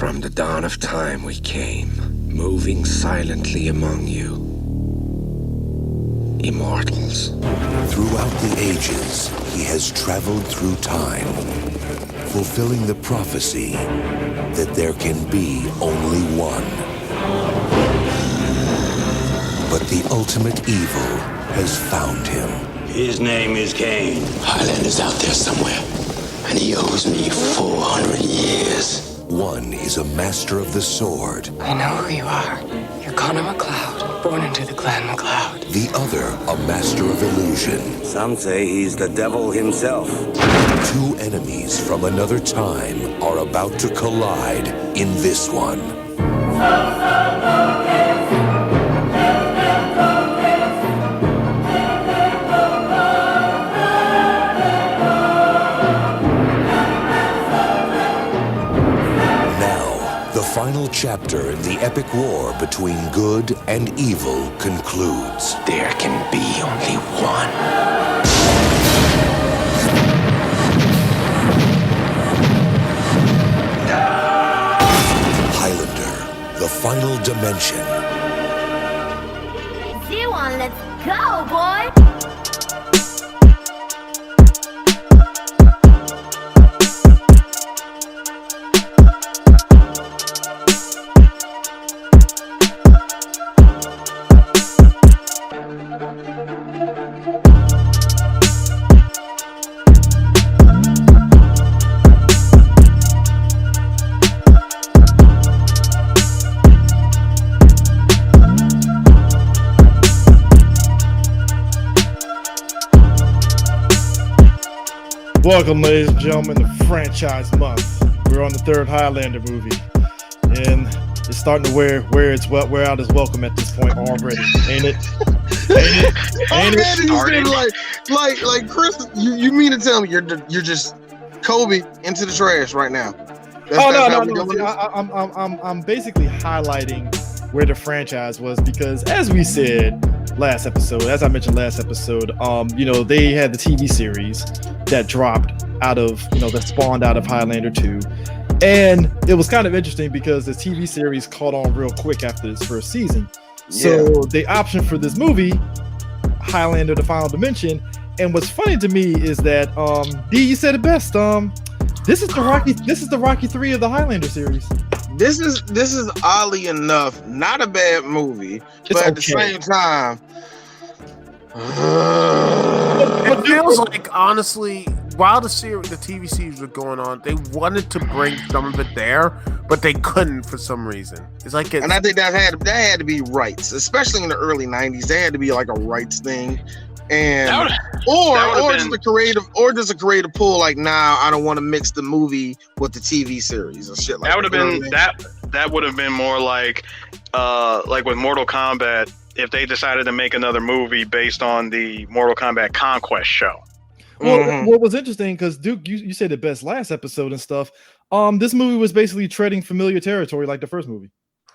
From the dawn of time we came, moving silently among you. Immortals. Throughout the ages, he has traveled through time, fulfilling the prophecy that there can be only one. But the ultimate evil has found him. His name is Kane. Highlander's out there somewhere, and he owes me 400 years. One is a master of the sword. I know who you are. You're Connor MacLeod, born into the clan MacLeod. The other, a master of illusion. Some say he's the devil himself. Two enemies from another time are about to collide in this one. The final chapter in the epic war between good and evil concludes. There can be only one. Highlander, the final dimension. ZIOAN, let's go, boy! Welcome, ladies and gentlemen, to Franchise Month. We're on the third Highlander movie, and it's starting to wear out its welcome at this point already, ain't it? Ain't it? Like Chris, you mean to tell me you're just Kobe into the trash right now? I'm basically highlighting where the franchise was because, as we said last episode, as I mentioned last episode, they had the TV series that dropped out of, that spawned out of Highlander 2. And it was kind of interesting because the TV series caught on real quick after its first season. So the option for this movie, Highlander: The Final Dimension, and what's funny to me is that D, you said it best. This is the Rocky 3 of the Highlander series. This is oddly enough not a bad movie, but at the same time, it feels like, honestly, while the TV series was going on, they wanted to bring some of it there, but they couldn't for some reason. It's like, and I think that had to be rights, especially in the early '90s. They had to be like a rights thing, and or just a creative pull. Like, nah, I don't want to mix the movie with the TV series or shit like that. That would have been more like with Mortal Kombat. If they decided to make another movie based on the Mortal Kombat Conquest show. Well, what was interesting, because Duke, you said it best last episode and stuff. This movie was basically treading familiar territory like the first movie.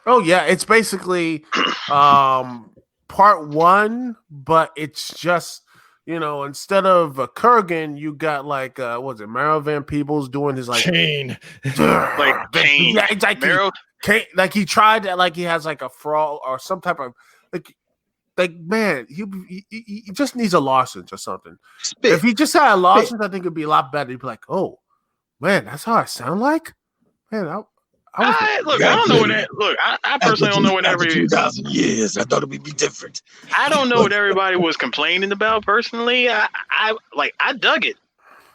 Oh yeah, it's basically part one, but it's just, instead of Krugen, you got Mario Van Pebbles doing his Kane. Kane. Yeah, it's like Kane, like he tried that, like he has like a fraud or some type of man, he just needs a license or something. If he just had a license, I think it'd be a lot better. He'd be like, oh man, that's how I sound like? Man, I don't know what that. Look, I personally don't know what every 2,000 years. I thought it would be different. I don't know what everybody was complaining about. Personally, I dug it.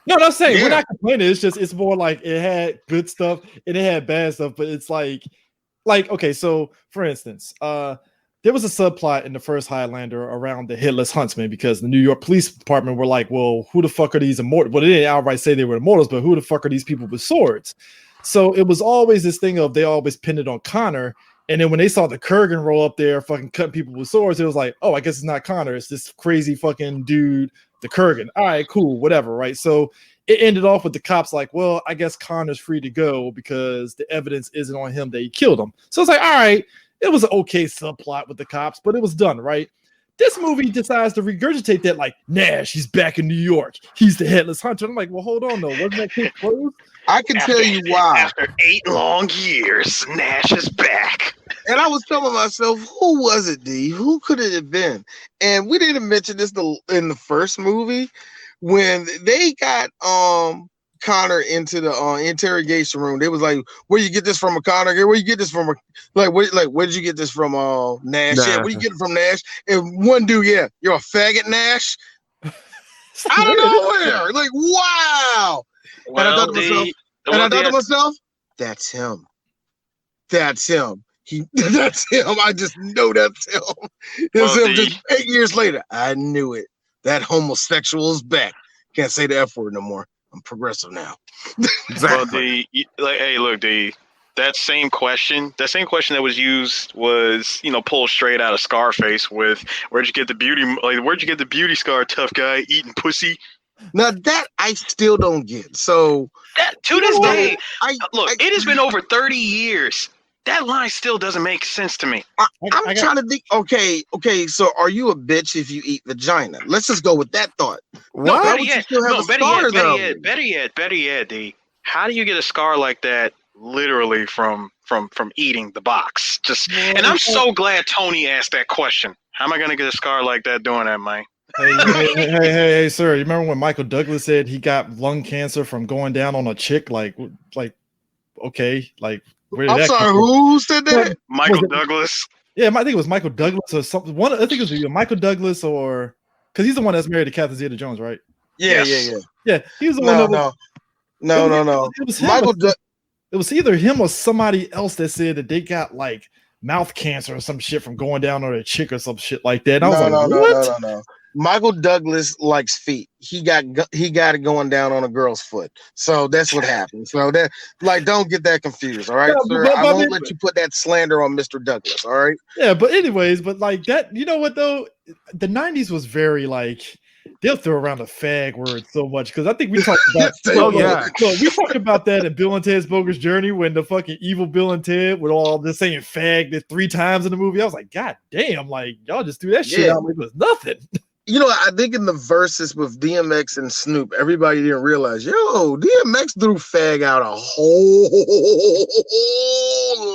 No, I'm saying we're not complaining. It's more like it had good stuff and it had bad stuff, but it's like okay. So for instance, there was a subplot in the first Highlander around the Headless Huntsman because the New York Police Department were like, well, who the fuck are these immortals? Well, they didn't outright say they were immortals, but who the fuck are these people with swords? So it was always this thing of they always pinned it on Connor. And then when they saw the Krugen roll up there fucking cutting people with swords, it was like, oh, I guess it's not Connor. It's this crazy fucking dude, the Krugen. All right, cool, whatever, right? So it ended off with the cops like, well, I guess Connor's free to go because the evidence isn't on him that he killed him. So it's like, all right, it was an okay subplot with the cops, but it was done, right? This movie decides to regurgitate that, like, Nash, he's back in New York. He's the headless hunter. I'm like, well, hold on, though. Wasn't that case closed? I can tell you why. After 8 long years, Nash is back. And I was telling myself, who was it, D? Who could it have been? And we didn't mention this in the first movie when they got Connor into the interrogation room. They was like, "Where you get this from, Connor? Where you get this from? Where did you get this from, Nash? Yeah, where you get it from, Nash?" And one dude, yeah, you're a faggot, Nash. I don't know where. Like, wow. Well, and I thought to myself, that's him. That's him. That's him. I just know that's him. It's him. Just 8 years later, I knew it. That homosexual is back. Can't say the F word no more. I'm progressive now. Exactly. Well, hey, look, D. That same question that was used was, pulled straight out of Scarface with where'd you get the beauty scar, tough guy, eating pussy? Now that I still don't get. So that to this day, it has been over 30 years. That line still doesn't make sense to me. I'm trying to think. Okay. So are you a bitch if you eat vagina? Let's just go with that thought. No, better yet, D. How do you get a scar like that? Literally from eating the box. And I'm so glad Tony asked that question. How am I gonna get a scar like that doing that, Mike? Hey, sir! You remember when Michael Douglas said he got lung cancer from going down on a chick? Okay, like. I'm sorry, who said that? Michael Douglas. Yeah, I think it was Michael Douglas or something. I think it was either Michael Douglas or because he's the one that's married to Catherine Zeta-Jones, right? Yeah. Yeah, he was the one. No. It was either him or somebody else that said that they got like mouth cancer or some shit from going down on a chick or some shit like that. And I was what? No. Michael Douglas likes feet. He got it going down on a girl's foot. So that's what happened. So that don't get that confused. All right, sir. I won't let you put that slander on Mr. Douglas. All right. Yeah, but anyways, like that, you know what though? The 90s was very like they'll throw around the fag word so much because I think we talked about we talked about that in Bill and Ted's Bogus Journey when the fucking evil Bill and Ted with all this saying fag 3 times in the movie. I was like, God damn, like y'all just threw that shit out like it was nothing. I think in the verses with DMX and Snoop, everybody didn't realize, DMX threw fag out a whole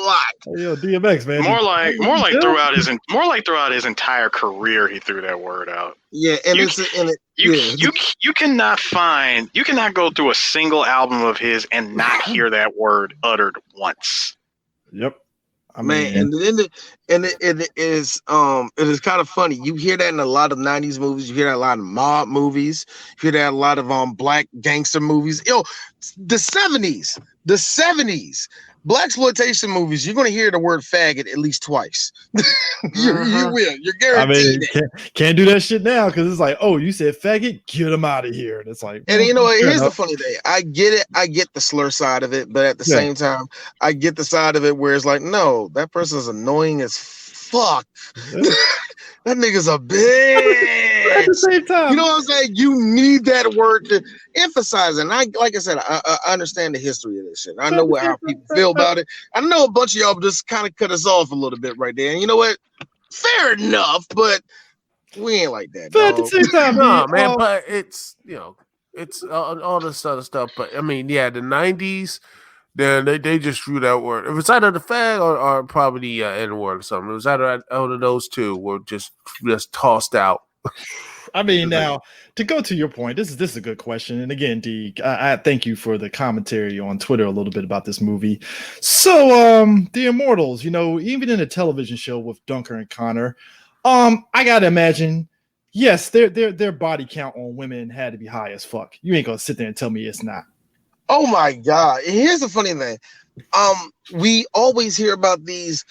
lot. Yo, DMX, man. More like throughout his entire career, he threw that word out. Yeah, and you cannot go through a single album of his and not hear that word uttered once. Yep. It is kind of funny. You hear that in a lot of 90s movies. You hear that a lot of mob movies. You hear that a lot of black gangster movies. The 70s, blaxploitation movies. You're gonna hear the word faggot at least twice. You will. You're guaranteed. Can't do that shit now because it's like, oh, you said faggot, get him out of here. And it's like, and here's the funny thing. I get it. I get the slur side of it, but at the same time, I get the side of it where it's like, no, that person's annoying as fuck. That nigga's a bitch. At the same time, you know what I'm saying? You need that word to emphasize it. And like I said, I understand the history of this shit. I know how people feel about it. I know a bunch of y'all just kind of cut us off a little bit right there. And you know what? Fair enough, but we ain't like that. But at the same time, man, but it's it's all this other stuff. But I mean, the 90s. Then they just threw that word. If it's either the fag or probably the N word or something, it was either out of those two were just tossed out. I mean, now to go to your point, this is a good question. And again, D, I thank you for the commentary on Twitter a little bit about this movie. So, the Immortals, even in a television show with Dunker and Connor, I gotta imagine, yes, their body count on women had to be high as fuck. You ain't gonna sit there and tell me it's not. Oh my God. Here's the funny thing. We always hear about these,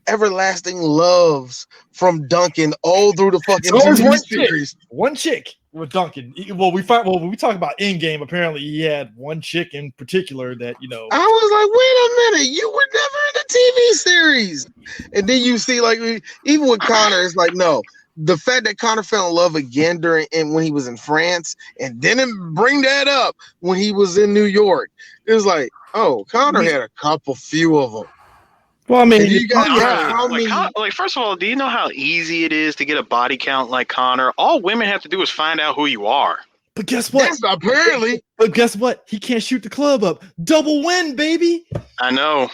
everlasting loves from Duncan all through the fucking TV series. One chick with Duncan. Well, when we talk about Endgame, apparently he had one chick in particular that, I was like, wait a minute, you were never in a TV series. And then you see, like, even with Connor, it's like, no. The fact that Connor fell in love again when he was in France and didn't bring that up when he was in New York, it was like, oh, Connor had a few of them. Well, I mean, you got how many? Like, first of all, do you know how easy it is to get a body count like Connor? All women have to do is find out who you are. But guess what? That's apparently. But guess what? He can't shoot the club up. Double win, baby. I know.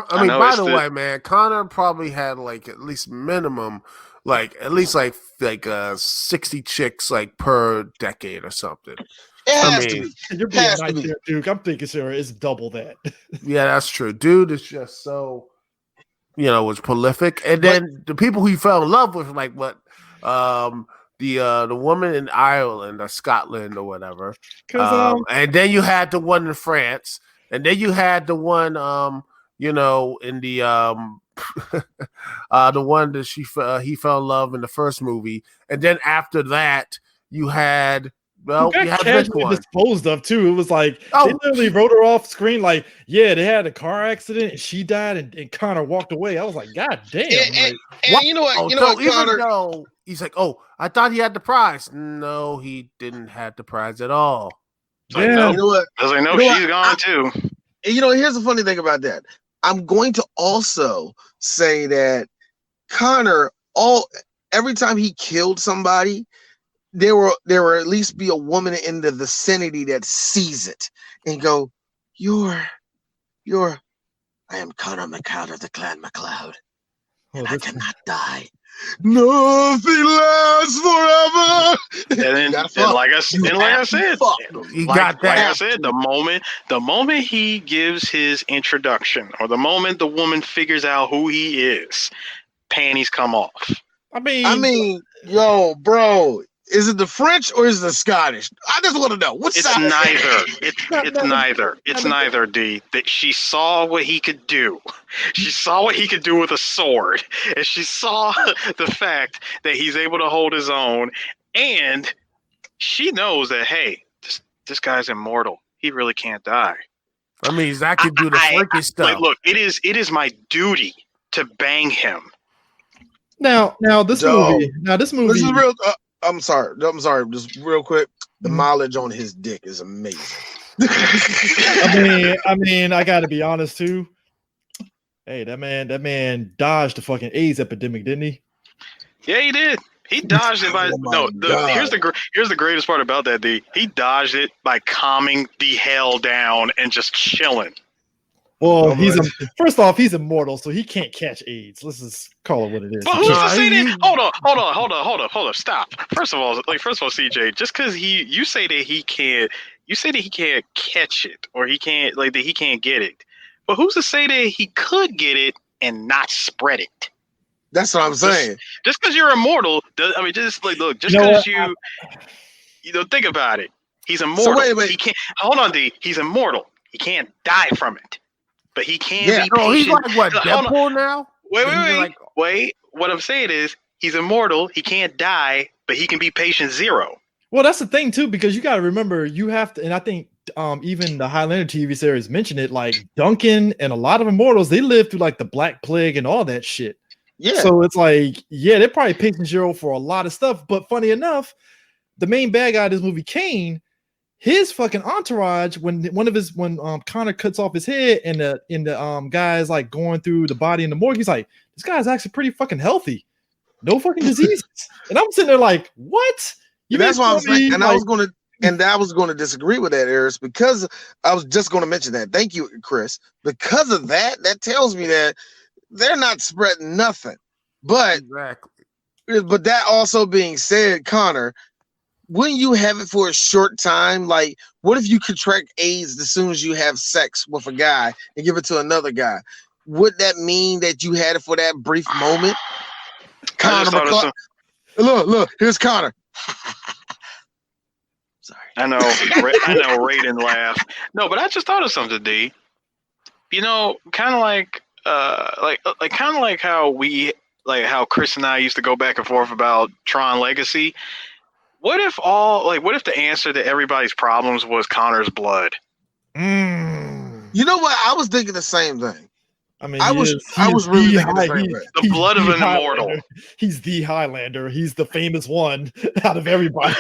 I mean, by the way, man, Connor probably had like at least minimum, like at least like 60 chicks like per decade or something. It has to be. You're being nice there, Duke. I'm thinking, Sarah, it's double that. Yeah, that's true. Dude is just so, was prolific. And then the people he fell in love with, like what, the woman in Ireland or Scotland or whatever. And then you had the one in France, and then you had the one, in the the one that he fell in love in the first movie, and then after that you had. Well, you got casually disposed of too. It was like they literally wrote her off screen. Like, yeah, they had a car accident and she died, and Connor walked away. I was like, God damn! And you know what? Connor. He's like, oh, I thought he had the prize. No, he didn't have the prize at all. You know what? I was like, no, she's gone too. And here's the funny thing about that. I'm going to also say that Connor, every time he killed somebody, there will at least be a woman in the vicinity that sees it and go, I am Connor McLeod of the Clan McLeod, and I cannot die. Nothing lasts forever. And like I said, the moment he gives his introduction, or the moment the woman figures out who he is, panties come off. I mean, yo, bro. Is it the French or is it the Scottish? I just want to know. It's neither. It's neither. It's neither, D. That she saw what he could do. She saw what he could do with a sword. And she saw the fact that he's able to hold his own. And she knows that, hey, this guy's immortal. He really can't die. I mean, Zach can do the freaky stuff. Like, look, it is my duty to bang him. Now this movie. This is real. I'm sorry. Just real quick. The mileage on his dick is amazing. I mean, I got to be honest too. Hey, that man dodged the fucking AIDS epidemic, didn't he? Yeah, he did. He dodged it by here's the greatest part about that, D. He dodged it by calming the hell down and just chilling. Well, first off, he's immortal, so he can't catch AIDS. Let's just call it what it is. But who's to say that? Hold on, stop. First of all, CJ, just because you say that he can't catch it, or he can't that he can't get it. But who's to say that he could get it and not spread it? That's what I'm saying. Just because you're immortal, because think about it. He's immortal. So wait. He can't. Hold on, D. He's immortal. He can't die from it. But he can be patient. He's like what, Deadpool now? Wait. What I'm saying is he's immortal. He can't die, but he can be patient zero. Well, that's the thing too, because you got to remember you have to, and I think even the Highlander TV series mentioned it. Like Duncan and a lot of immortals, they lived through like the Black Plague and all that shit. Yeah. So it's like, they're probably patient zero for a lot of stuff. But funny enough, the main bad guy of this movie, Kane. His fucking entourage, when Connor cuts off his head and the guy's like going through the body in the morgue, he's like, this guy's actually pretty fucking healthy, no fucking diseases. And I'm sitting there like, what? That's what I'm saying. And I was going to disagree with that, Eris, because I was just going to mention that. Thank you, Chris. Because of that tells me that they're not spreading nothing. But that also being said, Connor, when you have it for a short time, like what if you contract AIDS as soon as you have sex with a guy and give it to another guy? Would that mean that you had it for that brief moment? Connor, look, here's Connor. Sorry. I know, Ray didn't laugh. No, but I just thought of something, D. Kind of like how Chris and I used to go back and forth about Tron Legacy. What if the answer to everybody's problems was Connor's blood? You know what? I was thinking the same thing. I mean, I was really thinking the same thing. The blood of an immortal. He's the Highlander. He's the famous one out of everybody.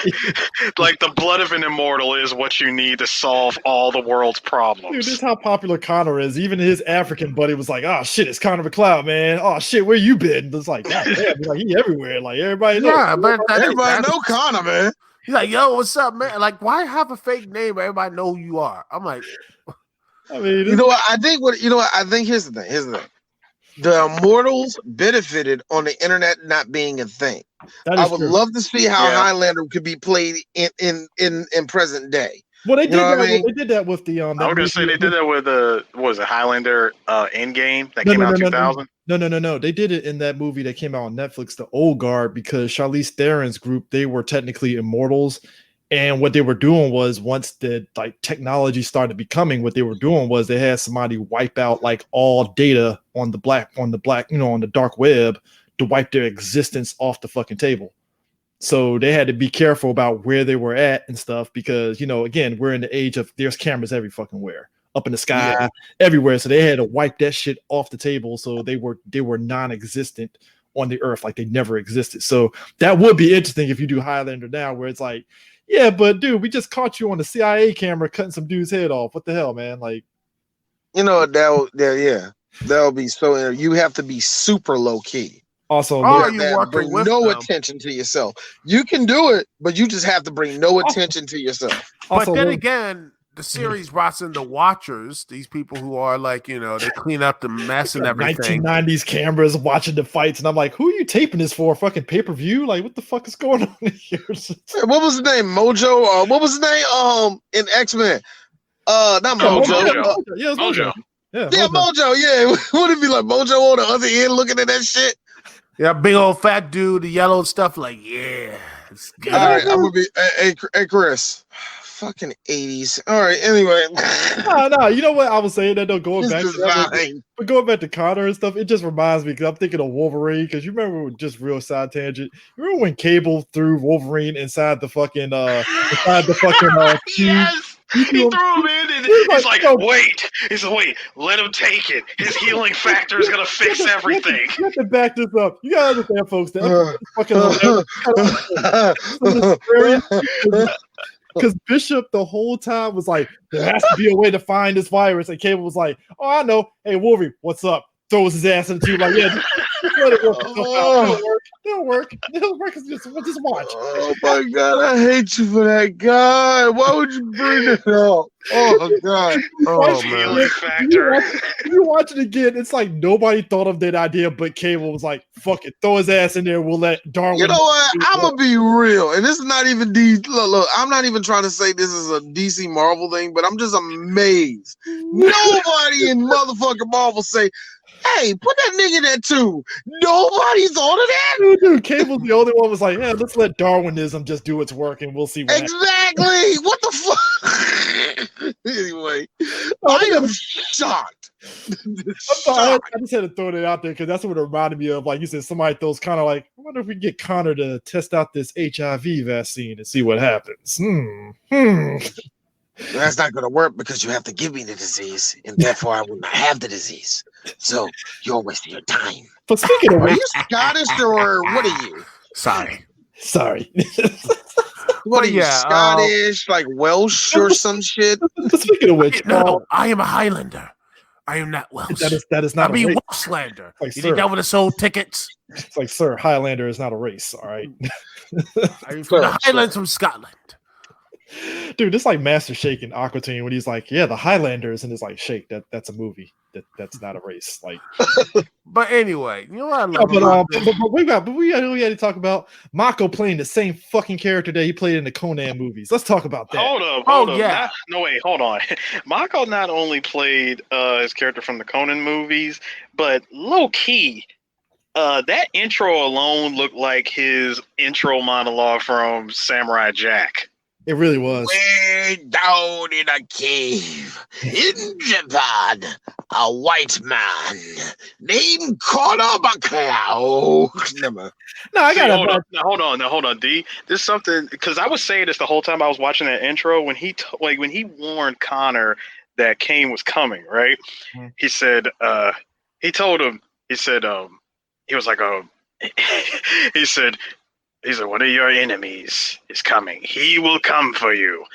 Like the blood of an immortal is what you need to solve all the world's problems. Dude, this is how popular Connor is. Even his African buddy was like, "Oh shit, it's Connor McLeod, man. Oh shit, where you been?" It's like, God damn, like he everywhere. Like everybody knows. Yeah, but everybody know Connor, man. He's like, "Yo, what's up, man?" Like, why have a fake name? Everybody know who you are. I'm like, I mean, you know what? I think here's the thing. The Immortals benefited on the internet not being a thing. I would love to see how Highlander could be played in present day. Well, they did that. They did that with the. I was gonna say they did that with what was it, Highlander Endgame that came out in 2000. No. They did it in that movie that came out on Netflix, The Old Guard, because Charlize Theron's group, they were technically immortals. And what they were doing was, once the technology started becoming, what they were doing was they had somebody wipe out like all data on the dark web to wipe their existence off the fucking table. So they had to be careful about where they were at and stuff because, again, we're in the age of there's cameras every fucking where, up in the sky, everywhere. So they had to wipe that shit off the table. So they were non-existent on the earth, like they never existed. So that would be interesting if you do Highlander now, where it's like, yeah, but dude, we just caught you on the CIA camera cutting some dude's head off. What the hell, man? Like, that'll be so. You have to be super low key. Also, bring no attention to yourself. You can do it, but you just have to bring no attention to yourself. But then again, the series brought in the watchers, these people who are like, they clean up the mess and everything. 1990s cameras watching the fights, and I'm like, who are you taping this for? Fucking pay-per-view? Like, what the fuck is going on here? What was his name? Mojo? What was his name? In X-Men? Not Mojo. Mojo. Yeah, Mojo. Yeah, would it be like Mojo on the other end looking at that shit? Yeah, big old fat dude, the yellow stuff. Like, yeah. All right, I'm gonna be. Hey, Chris. Fucking 80s. All right. Anyway, no. You know what I was saying that though. Going back to Connor and stuff, it just reminds me because I'm thinking of Wolverine. Because you remember, just real side tangent. You remember when Cable threw Wolverine inside the fucking yes. He threw him in, and he's like, wait. He's like, wait, let him take it. His healing factor is gonna fix everything. You have to back this up. You gotta understand, folks. Because Bishop the whole time was like, there has to be a way to find this virus. And Cable was like, oh, I know. Hey, Wolverine, what's up? Throws his ass in the tube. Like, yeah, just let it work. It'll work. Just watch. Oh, my God. I hate you for that. God, why would you bring it up? Oh, God. Oh, man. Factor. You watch it again. It's like nobody thought of that idea, but Cable was like, fuck it. Throw his ass in there. We'll let Darwin. You know what? I'm going to be real. And this is not even look, I'm not even trying to say this is a DC Marvel thing, but I'm just amazed. Nobody in motherfucking Marvel say, hey, put that nigga in that tube. Nobody's thought of that. Dude, Cable's the only one was like, yeah, let's let Darwinism just do its work and we'll see what exactly. Happens. What the fuck? Anyway, I am shocked. I just had to throw that out there because that's what it reminded me of. Like you said, somebody throws Connor like, I wonder if we can get Connor to test out this HIV vaccine and see what happens. That's not going to work because you have to give me the disease, and therefore I will not have the disease. So you're wasting your time. But speaking of, are you Scottish or what are you? Sorry. What are you, Scottish, like Welsh or some shit? Speaking of which, no, I am a Highlander. I am not Welsh. That is not. I mean Welshlander. Like, you think that would have sold tickets? It's like, sir, Highlander is not a race. All right. I'm from the Highlands from Scotland. Dude, it's like Master Shake in Aqua Teen when he's like, yeah, the Highlanders, and it's like, Shake, that's a movie. That's not a race. Like, but anyway, you know what I love but we had to talk about Mako playing the same fucking character that he played in the Conan movies. Let's talk about that. Hold up. Yeah. Hold on. Mako not only played his character from the Conan movies, but low key, that intro alone looked like his intro monologue from Samurai Jack. It really was. Way down in a cave in Japan, a white man named Connor McLeod. Never. No, I got hold on, D. There's something because I was saying this the whole time I was watching that intro when he when he warned Connor that Kane was coming, right? Mm-hmm. He said, he told him. He said, he was like, he said, one of your enemies is coming. He will come for you.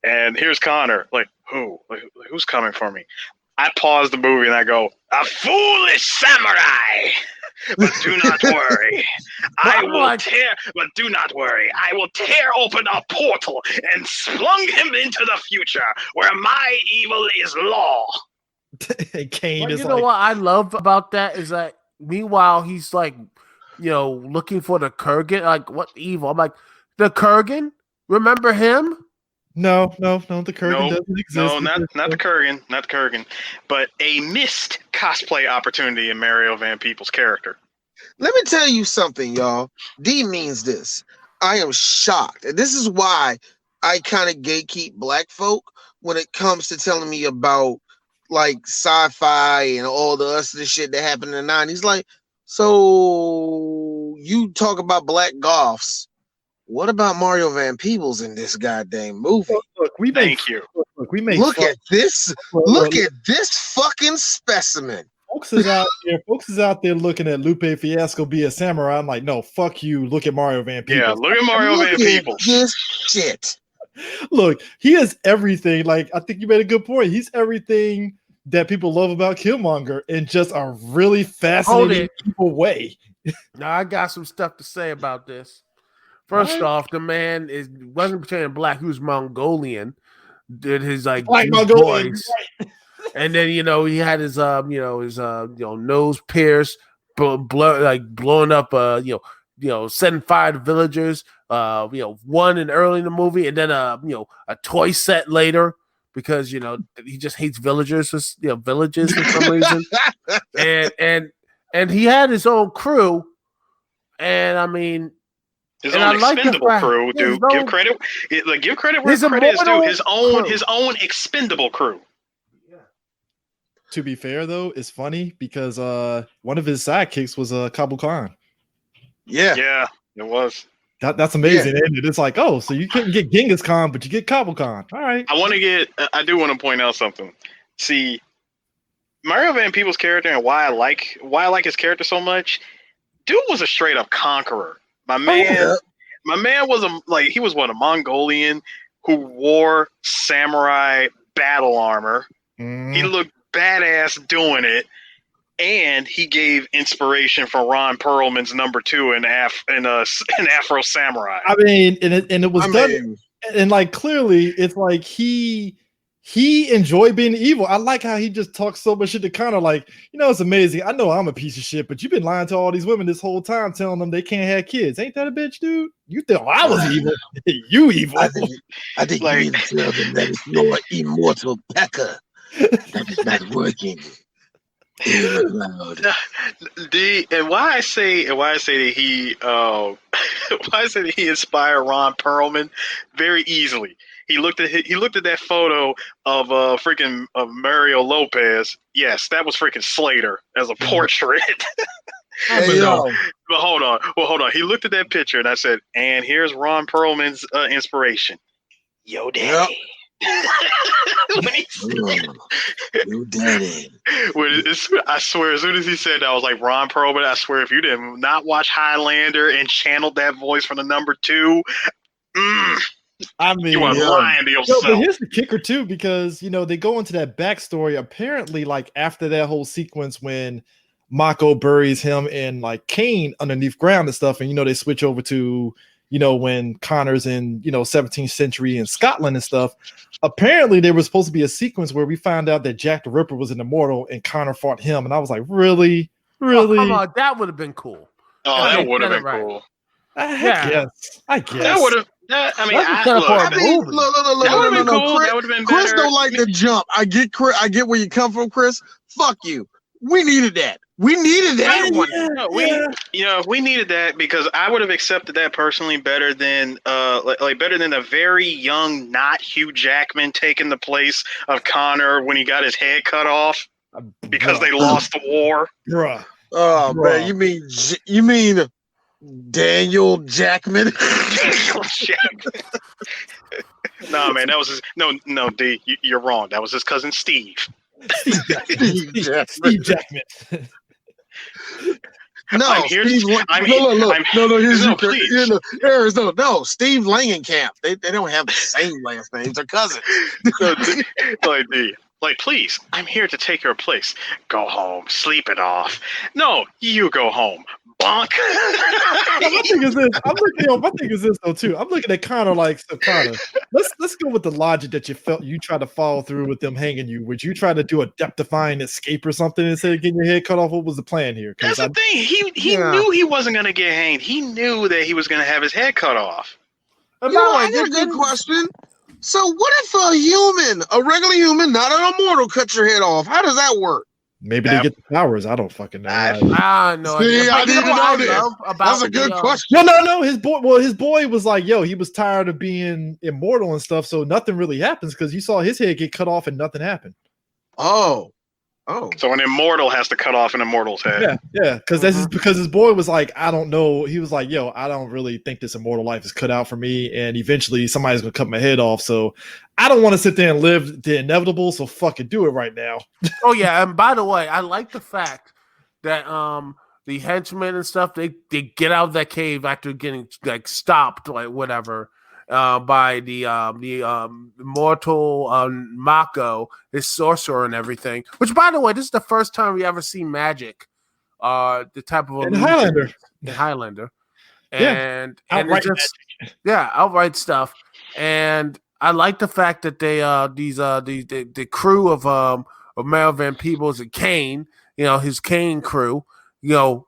And here's Connor, like, who? Like, who's coming for me? I pause the movie and I go, a foolish samurai. But do not worry. But do not worry. I will tear open a portal and slung him into the future where my evil is law. Kane is you know what I love about that is that meanwhile he's like, looking for the Krugen. Like, what evil? I'm like, the Krugen? Remember him? No, the Krugen doesn't exist. No, not the Krugen, but a missed cosplay opportunity in Mario Van Pebbles' character. Let me tell you something, y'all. D means this. I am shocked. And this is why I kind of gatekeep black folk when it comes to telling me about like sci-fi and all the other shit that happened in the 90s. Like, so you talk about black goths. What about Mario Van Peebles in this goddamn movie? Look, Thank you. Look at this. Look at this fucking specimen. Folks is out there looking at Lupe Fiasco be a samurai. I'm like, no, fuck you. Look at Mario Van Pebbles. Yeah, look at Mario Van Pebbles. This shit. Look, he is everything. Like, I think you made a good point. He's everything that people love about Killmonger in just a really fascinating way. Now, I got some stuff to say about this. First off, the man wasn't portraying black; he was Mongolian. Did his like black Mongolian voice, right. And then he had his nose pierced, blowing up, setting fire to villagers. One in early in the movie, and then a toy set later because he just hates villagers for some reason, and he had his own crew, and I mean. His own expendable crew, dude. Give credit. Give credit where credit is due. His own expendable crew. Yeah. To be fair, though, it's funny because one of his sidekicks was Kabul Khan. Yeah, it was. That's amazing, isn't it? It's like, oh, so you couldn't get Genghis Khan, but you get Kabul Khan. All right. I do want to point out something. See, Mario Van Pebbles' character and why I like his character so much. Dude was a straight up conqueror. My man was a Mongolian who wore samurai battle armor. He looked badass doing it, and he gave inspiration for Ron Perlman's number 2 in Afro Samurai. I mean, and it was done, and like clearly, it's like he enjoyed being evil. I like how he just talks so much shit to kind of like, it's amazing. I know I'm a piece of shit, but you've been lying to all these women this whole time, telling them they can't have kids. Ain't that a bitch, dude? You thought I was evil. You evil. I think you need to tell them that it's your immortal pecker that is not working. And why I say that he inspired Ron Perlman very easily. He looked at that photo of of Mario Lopez. Yes, that was freaking Slater as a portrait. But hold on. He looked at that picture and I said, and here's Ron Perlman's inspiration. Yo, daddy. Yo, daddy. I swear, as soon as he said that, I was like, Ron Perlman, I swear, if you did not watch Highlander and channeled that voice from the number 2, I mean, you are lying to yourself. But here's the kicker too, because they go into that backstory. Apparently, like after that whole sequence when Mako buries him and like Kane underneath ground and stuff, and they switch over to when Connor's in 17th century in Scotland and stuff. Apparently, there was supposed to be a sequence where we found out that Jack the Ripper was an immortal and Connor fought him, and I was like, really? Oh, come on, that would have been cool. Oh, that would have been cool. I guess. That would have. Look, that would have been cool. That would have been better. Chris don't like to jump. I get where you come from, Chris. Fuck you. We needed that. We needed that one. We needed that because I would have accepted that personally better than a very young, not Hugh Jackman taking the place of Connor when he got his head cut off because they lost the war. Bruh. Oh man, you mean Daniel Jackman? Nah, man, that was his. No, D, you're wrong. That was his cousin Steve. Steve Jackman. No, I'm here. Steve, Look. Please. No, Steve Langenkamp. They don't have the same last names. They're cousins. Like, please, I'm here to take your place. Go home, sleep it off. No, you go home. Bonk. My thing is this though too. I'm looking at Connor like, so Connor, let's go with the logic that you tried to follow through with them hanging you. Would you try to do a depth-defying escape or something instead of getting your head cut off? What was the plan here? That's the thing. He knew he wasn't gonna get hanged. He knew that he was gonna have his head cut off. I got a good question. So what if a regular human, not an immortal, cuts your head off? How does that work? Maybe they get the powers. I don't fucking know. No. See, I didn't know this. That's a good question. No. His boy was like, yo, he was tired of being immortal and stuff, so nothing really happens because you saw his head get cut off and nothing happened. Oh. So an immortal has to cut off an immortal's head. Yeah. Because because his boy was like, I don't know. He was like, yo, I don't really think this immortal life is cut out for me, and eventually somebody's gonna cut my head off. So I don't want to sit there and live the inevitable. So fucking do it right now. Oh yeah, and by the way, I like the fact that the henchmen and stuff they get out of that cave after getting like stopped, like whatever. By the immortal Mako, his sorcerer and everything. Which, by the way, this is the first time we ever see magic. The type of in Highlander. And outright outright stuff. And I like the fact that they the crew of Mario Van Pebbles and Kane, his Kane crew,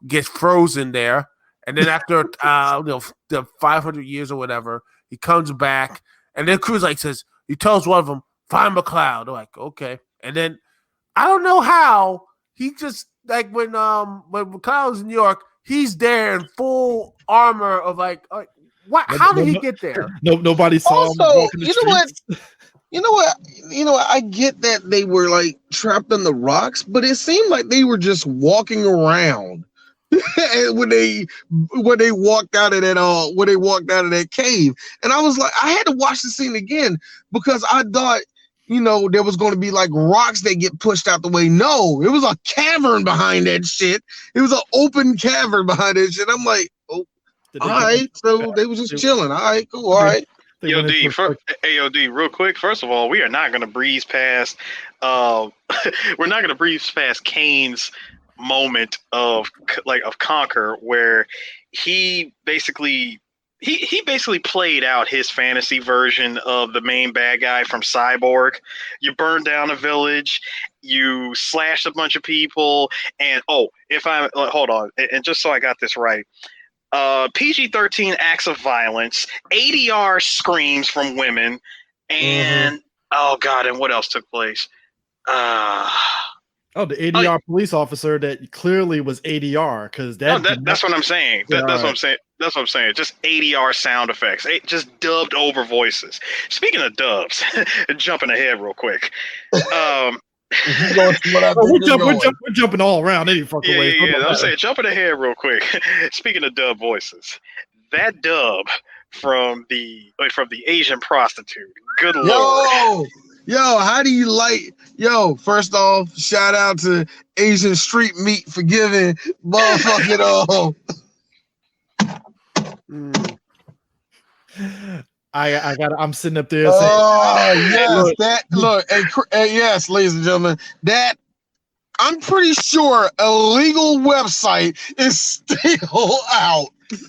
gets frozen there, and then after the 500 years or whatever. He comes back, and then Cruz says, he tells one of them, find McLeod. They're like, okay. And then I don't know how he just like when McLeod's in New York, he's there in full armor of what? How did he get there? Nobody saw him walking the streets. You know what? I get that they were like trapped on the rocks, but it seemed like they were just walking around. when they walked out of that cave, and I was like, I had to watch the scene again because I thought there was going to be like rocks that get pushed out the way. No, it was a cavern behind that shit. It was an open cavern behind that shit. I'm like, oh, all right. So they was just chilling. All right, cool. All right. AOD, real quick. First of all, we are not going to breeze past. We're not going to breeze past Kane's moment of conquer, where he basically played out his fantasy version of the main bad guy from Cyborg. You burned down a village, you slashed a bunch of people, and hold on, and just so I got this right, PG-13 acts of violence, ADR screams from women, and oh god, and what else took place? The ADR police officer that clearly was ADR because that's what I'm saying. That's what I'm saying. Just ADR sound effects, just dubbed over voices. Speaking of dubs, jumping ahead real quick. We're jumping all around any fucking way. Yeah. I'm saying jumping ahead real quick. Speaking of dub voices, that dub from the Asian prostitute. Good lord. Yo, how do you like? Yo, first off, shout out to Asian Street Meat for giving motherfucking I'm sitting up there. Yes, ladies and gentlemen, that I'm pretty sure a legal website is still out.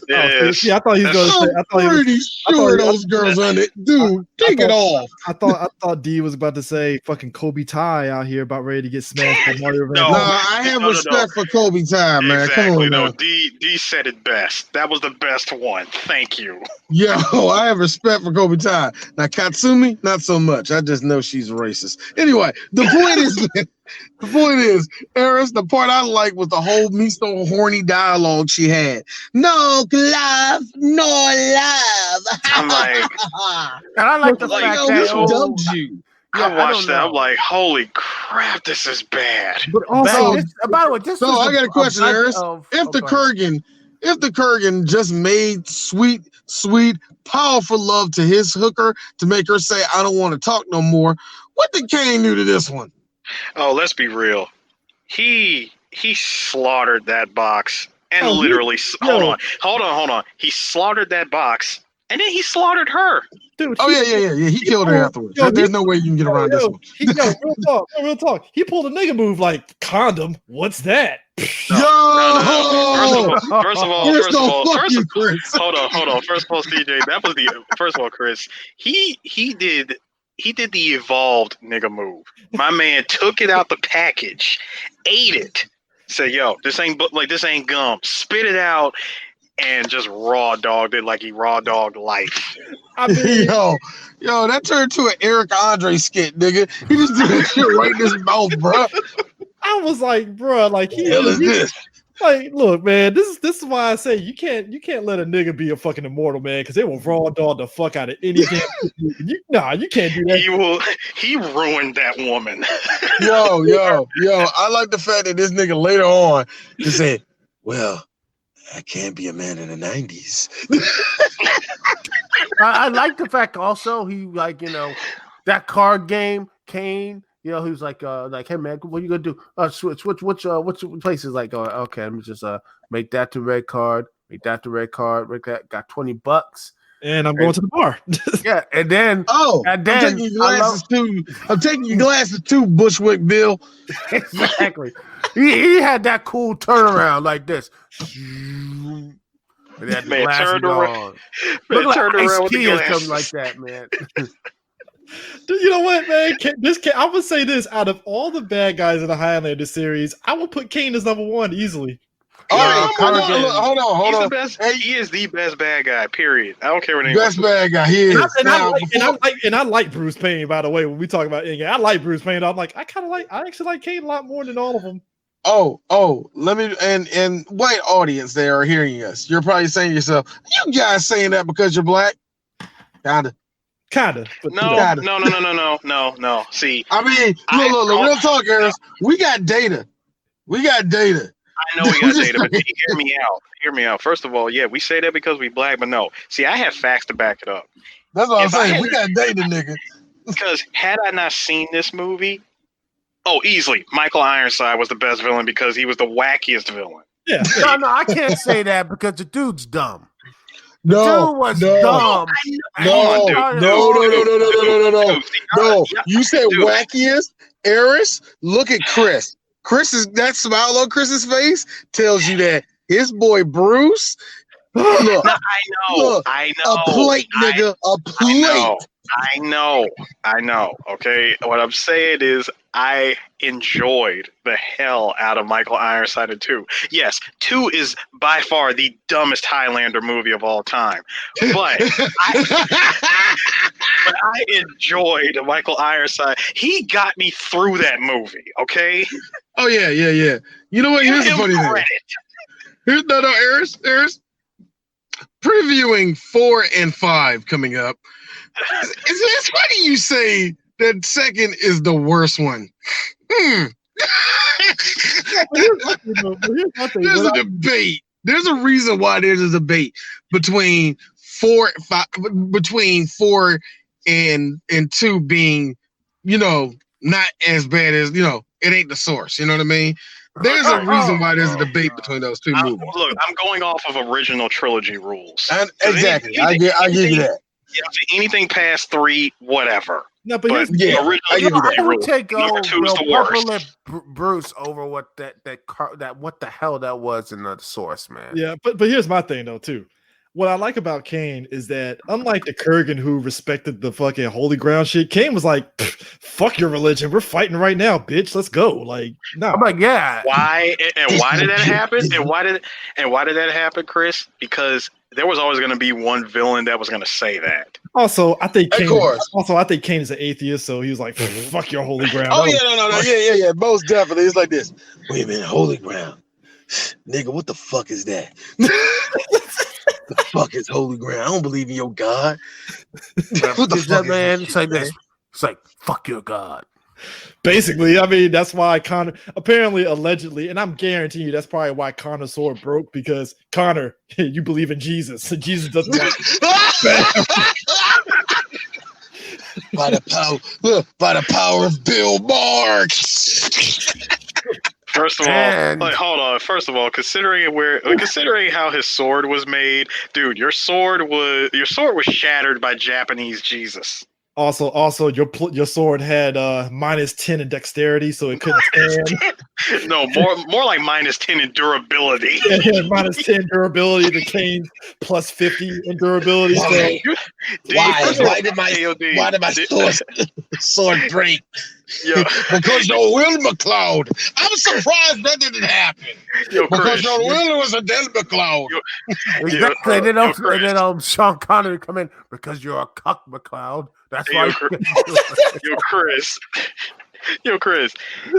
Yes. I thought he was going to say. I'm pretty sure those girls on it. Dude, take it off. I thought D was about to say fucking Kobe Ty out here about ready to get smashed by Mario Van Pebbles. I have respect for Kobe Ty, man. Exactly. Come on, D said it best. That was the best one. Thank you. Yo, I have respect for Kobe Ty. Now Katsumi, not so much. I just know she's racist. Anyway, the point is, Eris, the part I liked was the whole me so horny dialogue she had. No love, no love. I'm like, and I like the fact that dubbed you. I watched that. I'm like, holy crap, this is bad. But also, by the way, I got a question, Eris. If the Krugen just made sweet, powerful love to his hooker to make her say, I don't want to talk no more, what did Kane do to this one? Oh, let's be real. He slaughtered that box and literally hold on. He slaughtered that box and then he slaughtered her. Dude, yeah. He killed her afterwards. There's no way you can get around this one. Real talk. He pulled a nigga move like condom. What's that? No. First of all, hold on. First of all, CJ, that was first of all, Chris. He did the evolved nigga move. My man took it out the package, ate it, said, "Yo, this ain't gum." Spit it out and just raw dogged it like he raw dogged life. I mean, yo, that turned to an Eric Andre skit, nigga. He just did that shit right in his mouth, bro. I was like, bro, like this? Like, look, man, this is why I say you can't let a nigga be a fucking immortal, man, because they will raw dog the fuck out of anything. You can't do that. He ruined that woman. Yo, I like the fact that this nigga later on just said, "Well, I can't be a man in the 90s." I like the fact also he that card game, Kane. He was like, "Hey man, what you gonna do? Switch places?" Like, okay, let me just make that the red card, make that got $20, and I'm going to the bar. Yeah, and then I'm taking your glasses too, Bushwick Bill. Exactly. He had that cool turnaround like this. And that man turned around. Look like turned around with the something glasses. like that, man. Dude, you know what, man? I would say this: out of all the bad guys in the Highlander series, I would put Kane as number one easily. Hold on. He is the best bad guy. Period. I don't care what anyone. Best bad guy. He is. And I like Bruce Payne. By the way, when we talk about Endgame, I like Bruce Payne. I actually like Kane a lot more than all of them. Let me and white audience they are hearing us. You're probably saying to yourself, "You guys saying that because you're black?" Kinda. No. See, I mean, look, real talk, Harris. We got data. I know we got data, but hear me out. First of all, yeah, we say that because we black, but no. See, I have facts to back it up. That's what I'm saying. We got data, nigga. Because had I not seen this movie, easily, Michael Ironside was the best villain because he was the wackiest villain. Yeah. No, I can't say that because the dude's dumb. No. No. You said wackiest. Eris, look at Chris. That smile on Chris's face tells you that his boy Bruce. Look, I know. A plate, nigga. A plate. I know. Okay. What I'm saying is I enjoyed the hell out of Michael Ironside in 2. Yes, 2 is by far the dumbest Highlander movie of all time. But I enjoyed Michael Ironside. He got me through that movie, okay? Oh, yeah. You know what? Here's the funny thing. Eris. Previewing 4 and 5 coming up. It's funny you say that second is the worst one. There's a debate. There's a reason why there's a debate between 4 and 2 being, not as bad as, it ain't the source. You know what I mean? There's a reason why there's a debate between those two movies. Look, I'm going off of original trilogy rules. Exactly. I give you that. Anything past 3, whatever. No, but I give you that. I would take Purple Lip Bruce over what what the hell that was in the source, man. Yeah, but here's my thing though too. What I like about Kane is that unlike the Krugen who respected the fucking holy ground shit, Kane was like, "Fuck your religion, we're fighting right now, bitch. Let's go." Like, no. I'm like, yeah. Why did that happen? And why did that happen, Chris? Because there was always going to be one villain that was going to say that. Also, I think Kane is an atheist, so he was like, "Fuck your holy ground." Oh yeah, yeah, most definitely. It's like this. Wait a minute, holy ground, nigga. What the fuck is that? The fuck is holy ground? I don't believe in your God. What the fuck, man? It's like this. It's like fuck your God. Basically, I mean, that's why Connor allegedly, and I'm guaranteeing you that's probably why Connor's sword broke, because Connor, you believe in Jesus. Jesus doesn't want by the power of Bill Marks. First of all, hold on. First of all, considering how his sword was made, dude, your sword was shattered by Japanese Jesus. Also, your sword had -10 in dexterity, so it couldn't stand. No, more like -10 in durability. Yeah, -10 durability. The Kane's +50 in durability. Why? So. Why did my sword break? Yo. Because your will, McCloud. I'm surprised that didn't happen. Because your will was a dead McCloud. Exactly. And then Sean Connery come in because you're a cuck, McCloud. That's why. Chris,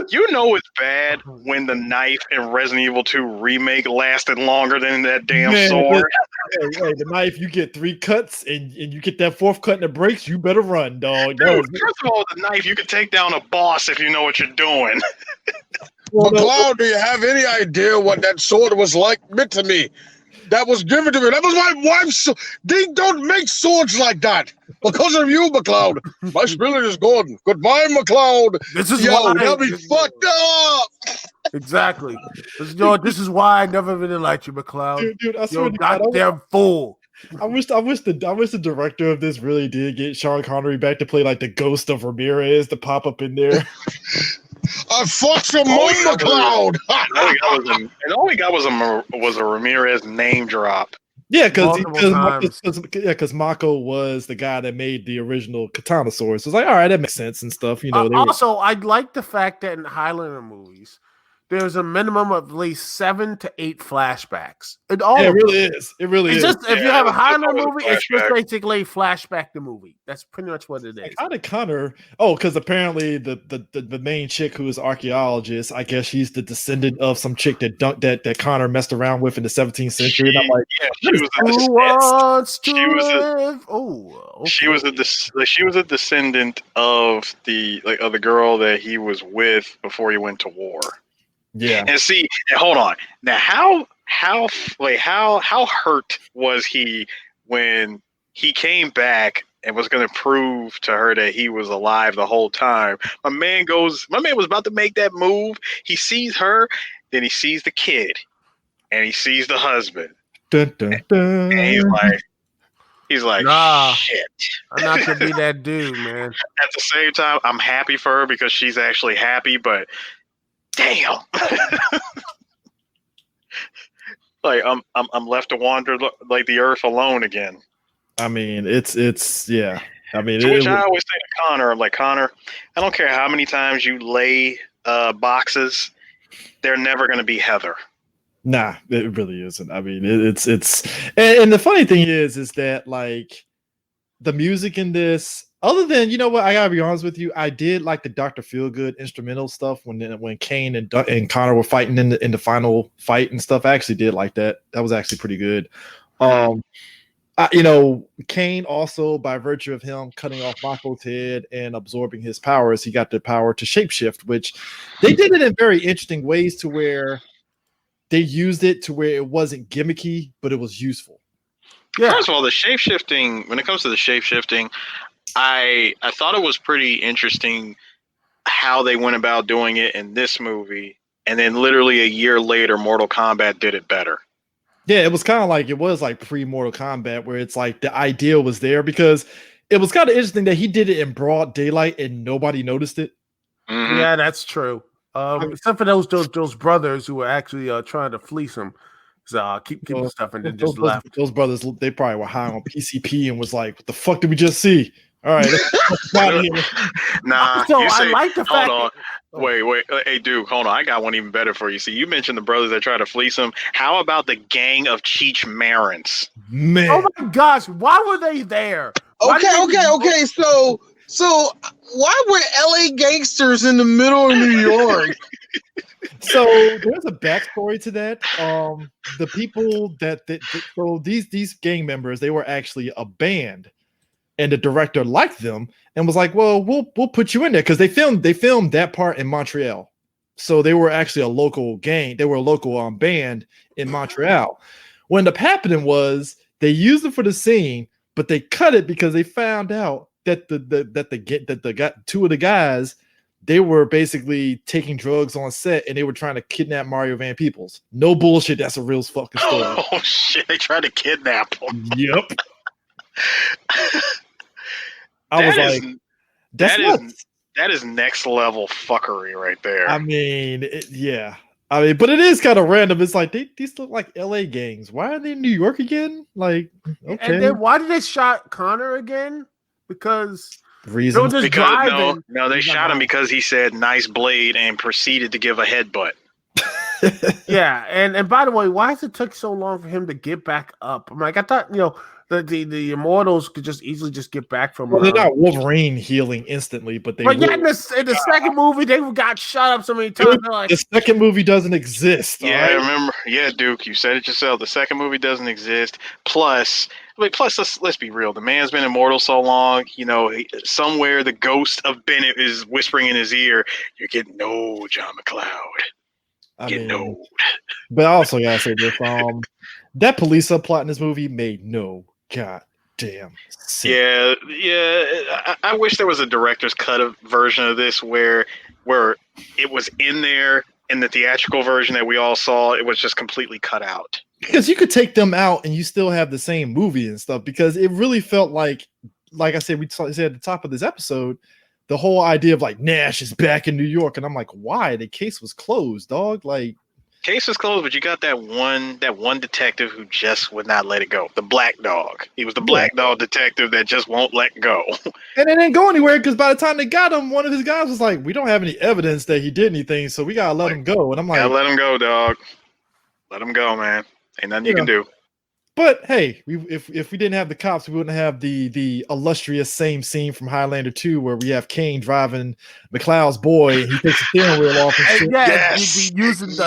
you know it's bad when the knife in Resident Evil 2 remake lasted longer than that damn sword. Hey, the knife, you get 3 cuts and you get that 4th cut and it breaks, you better run, dog. Dude, first of all, the knife, you can take down a boss if you know what you're doing. McCloud, do you have any idea what that sword was like meant to me? That was given to me. That was my wife's. They don't make swords like that. Because of you, McCloud. My spirit is gone. Goodbye, McCloud. This is why they'll be fucked up. Exactly. This is why I never really liked you, McCloud. Dude, I swear you're goddamn fool. I wish the director of this really did get Sean Connery back to play like the ghost of Ramirez to pop up in there. I fucked your mom, McCloud. All we got was a Ramirez name drop. Yeah, because Mako was the guy that made the original katana sword. So it's like, all right, that makes sense and stuff. You know. I like the fact that in Highlander movies, there's a minimum of at least 7 to 8 flashbacks. It really is. It really is. Just if you have a Highlander movie, it's just basically flashback the movie. That's pretty much what it is. How did Connor? Oh, because apparently the main chick who is archaeologist, I guess she's the descendant of some chick that Connor messed around with in the 17th century. And I'm like, she was a descendant of the girl that he was with before he went to war. Yeah. And see, hold on. Now, how hurt was he when he came back and was going to prove to her that he was alive the whole time? My man was about to make that move. He sees her, then he sees the kid, and he sees the husband. Dun, dun, dun. And he's like, nah, shit. I'm not gonna be that dude, man. At the same time, I'm happy for her because she's actually happy, but damn. Like I'm left to wander like the earth alone again. I mean, it's yeah. I mean, which I always say to Connor, I'm like, Connor, I don't care how many times you lay boxes, they're never going to be Heather. Nah, it really isn't. I mean, it's and the funny thing is that like the music in this, other than, you know what, I gotta be honest with you, I did like the Dr. Feelgood instrumental stuff when Kane and Connor were fighting in the final fight and stuff. I actually did like that. That was actually pretty good. Kane also, by virtue of him cutting off Mako's head and absorbing his powers, he got the power to shapeshift, which they did it in very interesting ways to where they used it to where it wasn't gimmicky, but it was useful. Yeah. First of all, the shapeshifting, when it comes to the shapeshifting, I thought it was pretty interesting how they went about doing it in this movie, and then literally a year later, Mortal Kombat did it better. Yeah, it was kind of like, it was like pre-Mortal Kombat, where it's like the idea was there, because it was kind of interesting that he did it in broad daylight and nobody noticed it. Mm-hmm. Yeah, that's true. Except for those brothers who were actually trying to fleece him. So keep the stuff and then just left. Those brothers, they probably were high on PCP and was like, "What the fuck did we just see?" All right, nah. So I like the fact. Hold on. Wait. Hey, dude, hold on. I got one even better for you. See, you mentioned the brothers that try to fleece him. How about the gang of Cheech Marins? Man. Oh my gosh, why were they there? Okay. So why were LA gangsters in the middle of New York? So there's a backstory to that. The people so these gang members, they were actually a band, and the director liked them and was like, "Well, we'll put you in there," because they filmed that part in Montreal. So they were actually a local gang. They were a local band in Montreal. What ended up happening was they used it for the scene, but they cut it because they found out that two of the guys, they were basically taking drugs on set and they were trying to kidnap Mario Van Pebbles. No bullshit. That's a real fucking story. Oh shit! They tried to kidnap him. Yep. I was like, that is next level fuckery right there. I mean, yeah. I mean, but it is kind of random. It's like these look like LA gangs. Why are they in New York again? Like, okay. And then why did they shot Connor again? Because reasons. They shot him because he said "nice blade" and proceeded to give a headbutt. Yeah, and by the way, why has it took so long for him to get back up? I'm like, I thought the Immortals could just easily just get back from. Well, they're not Wolverine healing instantly, but they. But yeah, in the second movie, they got shot up so many times. The second movie doesn't exist. Yeah, I remember. Yeah, Duke, you said it yourself. The second movie doesn't exist. Plus, let's be real. The man's been immortal so long. Somewhere the ghost of Bennett is whispering in his ear, "You're getting old, John McCloud. Getting old." But I also gotta say this: that police subplot in this movie made no goddamn sense. Yeah. I wish there was a director's cut version of this where it was in there in the theatrical version that we all saw. It was just completely cut out. Because you could take them out and you still have the same movie and stuff. Because it really felt like I said, we said at the top of this episode, the whole idea of like Nash is back in New York, and I'm like, why? The case was closed, dog. Like. Case was closed, but you got that one detective who just would not let it go. The black dog. He was the black dog detective that just won't let go. And it didn't go anywhere because by the time they got him, one of his guys was like, "We don't have any evidence that he did anything, so we gotta let him go." And I'm like, "Gotta let him go, dog. Let him go, man. Ain't nothing you can do." But hey, if we didn't have the cops, we wouldn't have the illustrious same scene from Highlander 2 where we have Kane driving McCloud's boy and he takes the steering wheel off and shit. He'd be using the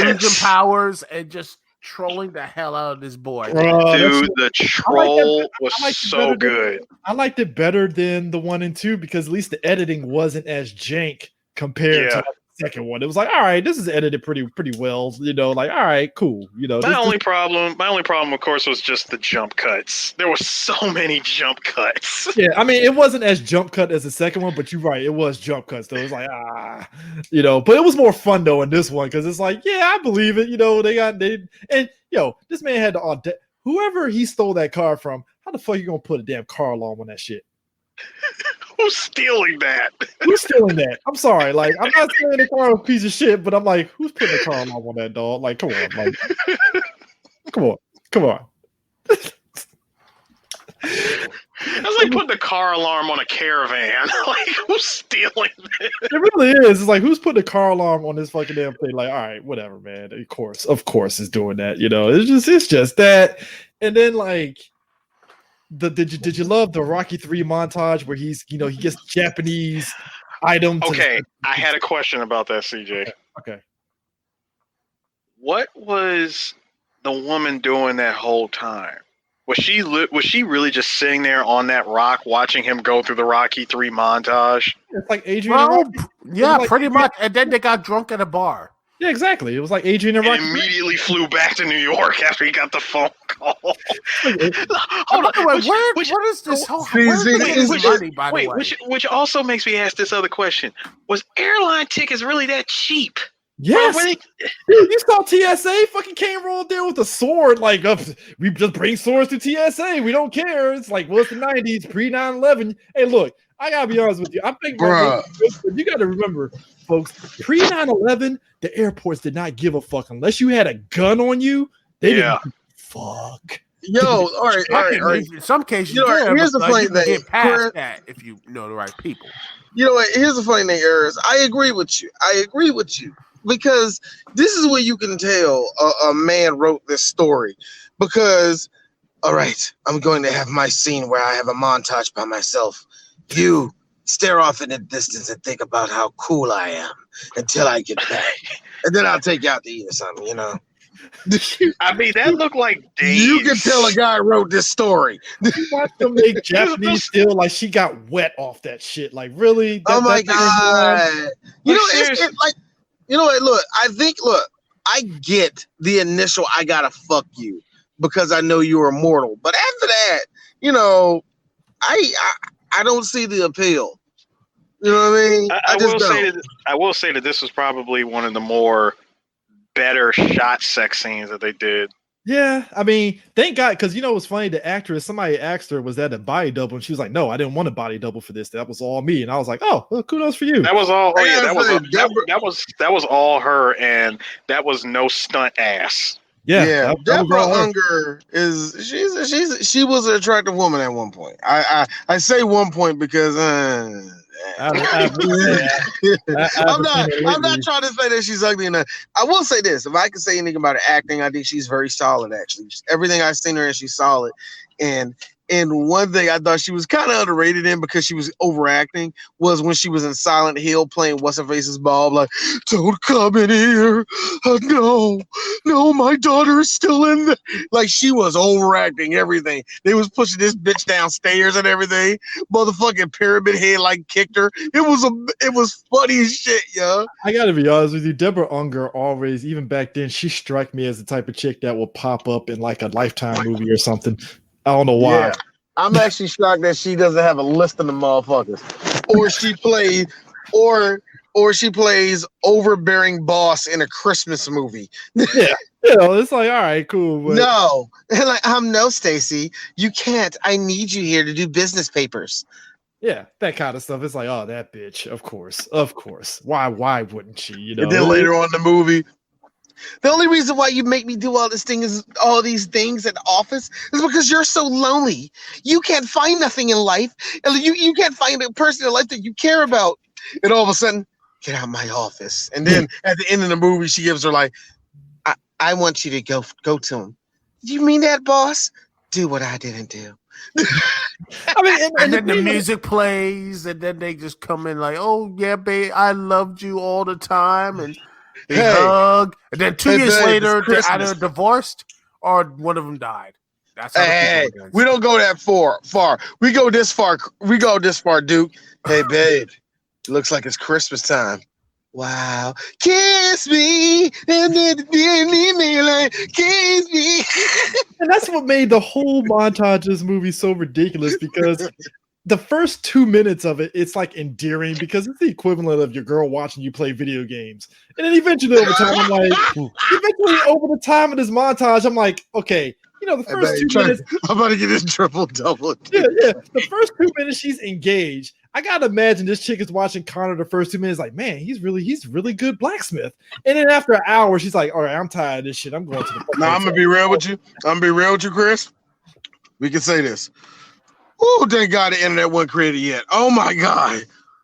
illusion powers and just trolling the hell out of this boy. Dude, the troll was so good. I liked it better than the 1 and 2 because at least the editing wasn't as jank compared to the second one. It was like, all right, this is edited pretty well, like, all right, cool. My only problem, of course, was just the jump cuts. There were so many jump cuts. Yeah, I mean, it wasn't as jump cut as the second one, but you're right, it was jump cuts. So it was like, but it was more fun though in this one because it's like, yeah, I believe it. This man had the whoever he stole that car from. How the fuck you gonna put a damn car alarm on that shit? Who's stealing that? Who's stealing that? I'm sorry. Like, I'm not saying the car was a piece of shit, but I'm like, who's putting a car alarm on that dog? Like, come on. Like, come on. That's like putting a car alarm on a caravan. Like, who's stealing this? It really is. It's like, who's putting a car alarm on this fucking damn thing? Like, all right, whatever, man. Of course, is doing that. It's just that. And then like. Did you love the Rocky 3 montage where he's he gets Japanese items? Okay, I had a question about that, CJ. Okay. What was the woman doing that whole time? Was she really just sitting there on that rock watching him go through the Rocky 3 montage? It's like Adrian and Rocky. Yeah, pretty much. And then they got drunk at a bar. Yeah, exactly. It was like Adrian and Rocky. Immediately flew back to New York after he got the phone call. Hold on, what is this whole which also makes me ask this other question. Was airline tickets really that cheap? Yes. You saw TSA fucking came rolled there with a sword. Like, we just bring swords to TSA. We don't care. It's like, what's the 90s, pre 9/11? Hey, look, I gotta be honest with you. I think you gotta remember, folks, pre 9/11, the airports did not give a fuck unless you had a gun on you. They didn't give a fuck. Yo, all right. In some cases, here's the funny thing. Get past that if you know the right people. You know what? Here's the funny thing, Eris. I agree with you because this is where you can tell a man wrote this story. Because, all right, I'm going to have my scene where I have a montage by myself. You stare off in the distance and think about how cool I am until I get back, and then I'll take you out to eat or something. I mean, that looked like days. You can tell a guy wrote this story. You watch them make Japanese still like she got wet off that shit. Like, really? Oh my god! It's like, what? Look, I get the initial "I gotta fuck you" because I know you're immortal. But after that, I don't see the appeal. You know what I mean? I will say that this was probably one of the more better shot sex scenes that they did. Yeah, I mean, thank God, because you know what's funny? The actress, somebody asked her, was that a body double? And she was like, no, I didn't want a body double for this. That was all me. And I was like, oh, well, kudos for you. That was all. Oh yeah, that was all her, and that was no stunt ass. Yeah. Deborah Unger she was an attractive woman at one point. I say one point because I'm not trying to say that she's ugly enough. I will say this: if I can say anything about her acting, I think she's very solid. Actually, everything I've seen her in, she's solid. And one thing I thought she was kind of underrated in because she was overacting was when she was in Silent Hill playing What's Her Face's Bob, like, don't come in here. No, my daughter is still in there. Like, she was overacting everything. They was pushing this bitch downstairs and everything. Motherfucking Pyramid Head like kicked her. It was funny as shit, yo. I gotta be honest with you, Deborah Unger always, even back then, she struck me as the type of chick that will pop up in like a Lifetime movie or something. I don't know why. Yeah. I'm actually shocked that she doesn't have a list of the motherfuckers. Or she plays overbearing boss in a Christmas movie. Yeah. You know, it's like, all right, cool. But... No. Like, no, Stacy. You can't. I need you here to do business papers. Yeah, that kind of stuff. It's like, oh, that bitch. Of course. Why wouldn't she? You know. And then later on in the movie, the only reason why you make me do all these things at the office is because you're so lonely. You can't find nothing in life. You can't find a person in life that you care about. And all of a sudden, get out of my office. And then at the end of the movie, she gives her like, I want you to go to him. Do you mean that, boss? Do what I didn't do. I mean, and then the music plays, and then they just come in like, "Oh yeah, babe, I loved you all the time," and they hug. And then 2 years later, they're either divorced or one of them died. That's how we don't go that far. We go this far, Duke. Hey, babe, looks like it's Christmas time. Wow, kiss me, and then leave me like kiss me. And that's what made the whole montage of this movie so ridiculous, because the first 2 minutes of it, it's like endearing because it's the equivalent of your girl watching you play video games. And then eventually over time, I'm like, over the time of this montage, I'm like, okay, you know, the first 2 minutes. I'm about to get this triple double. Yeah. The first 2 minutes, she's engaged. I gotta imagine this chick is watching Connor the first 2 minutes, like, man, he's really good blacksmith. And then after an hour, she's like, all right, I'm tired of this shit. I'm going to the. Now I'm gonna be real with you, Chris. We can say this. Oh, thank God the internet wasn't created yet. Oh my God.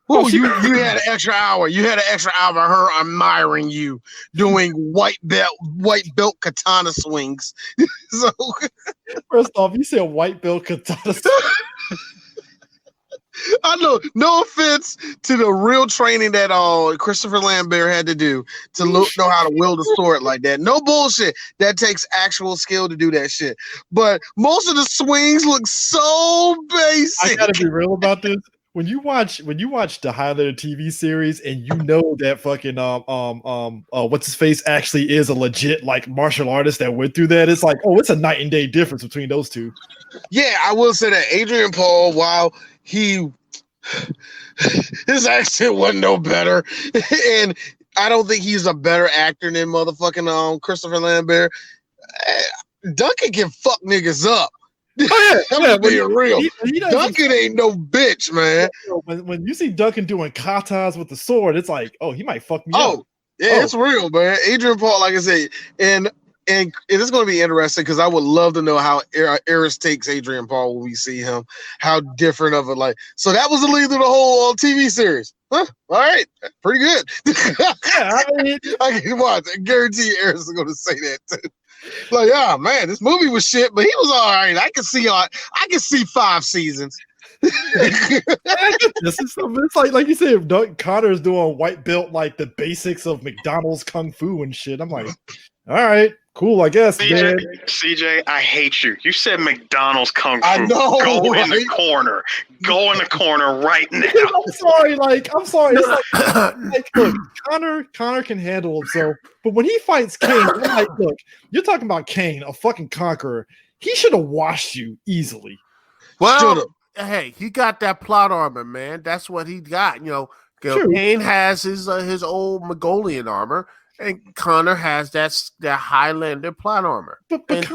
Oh, you had an extra hour. You had an extra hour of her admiring you doing white belt katana swings. So first off, you said white belt katana swings. I know, no offense to the real training that Christopher Lambert had to do to know how to wield a sword like that. No bullshit. That takes actual skill to do that shit. But most of the swings look so basic. I gotta be real about this. When you watch the Highlander TV series and you know that fucking what's his face actually is a legit like martial artist that went through that, it's like, oh, it's a night and day difference between those two. Yeah, I will say that Adrian Paul, while his accent wasn't no better, and I don't think he's a better actor than motherfucking Christopher Lambert. Duncan can fuck niggas up. Oh, yeah. I'm being real. He Duncan ain't no bitch, man. When you see Duncan doing katas with the sword, it's like, oh, he might fuck me up. Yeah, it's real, man. Adrian Paul, like I said, and it's going to be interesting because I would love to know how Eris takes Adrian Paul when we see him. How different of it, like. So that was the lead of the whole TV series. Huh? All right, pretty good. Yeah, I can watch. I guarantee Eris is going to say that too. Like, oh man, this movie was shit, but he was all right. I can see 5 seasons. It's like you said, Connor's doing white belt like the basics of McDonald's kung fu and shit. I'm like, all right, cool, I guess. CJ, I hate you. You said McDonald's kung fu. I know. Go in the corner. Go in the corner right now. I'm sorry. It's like look, Connor can handle himself, but when he fights Kane, I'm like, look, you're talking about Kane, a fucking conqueror. He should have washed you easily. Well, hey, he got that plot armor, man. That's what he got. Kane has his old Mongolian armor, and Connor has that Highlander plot armor. But that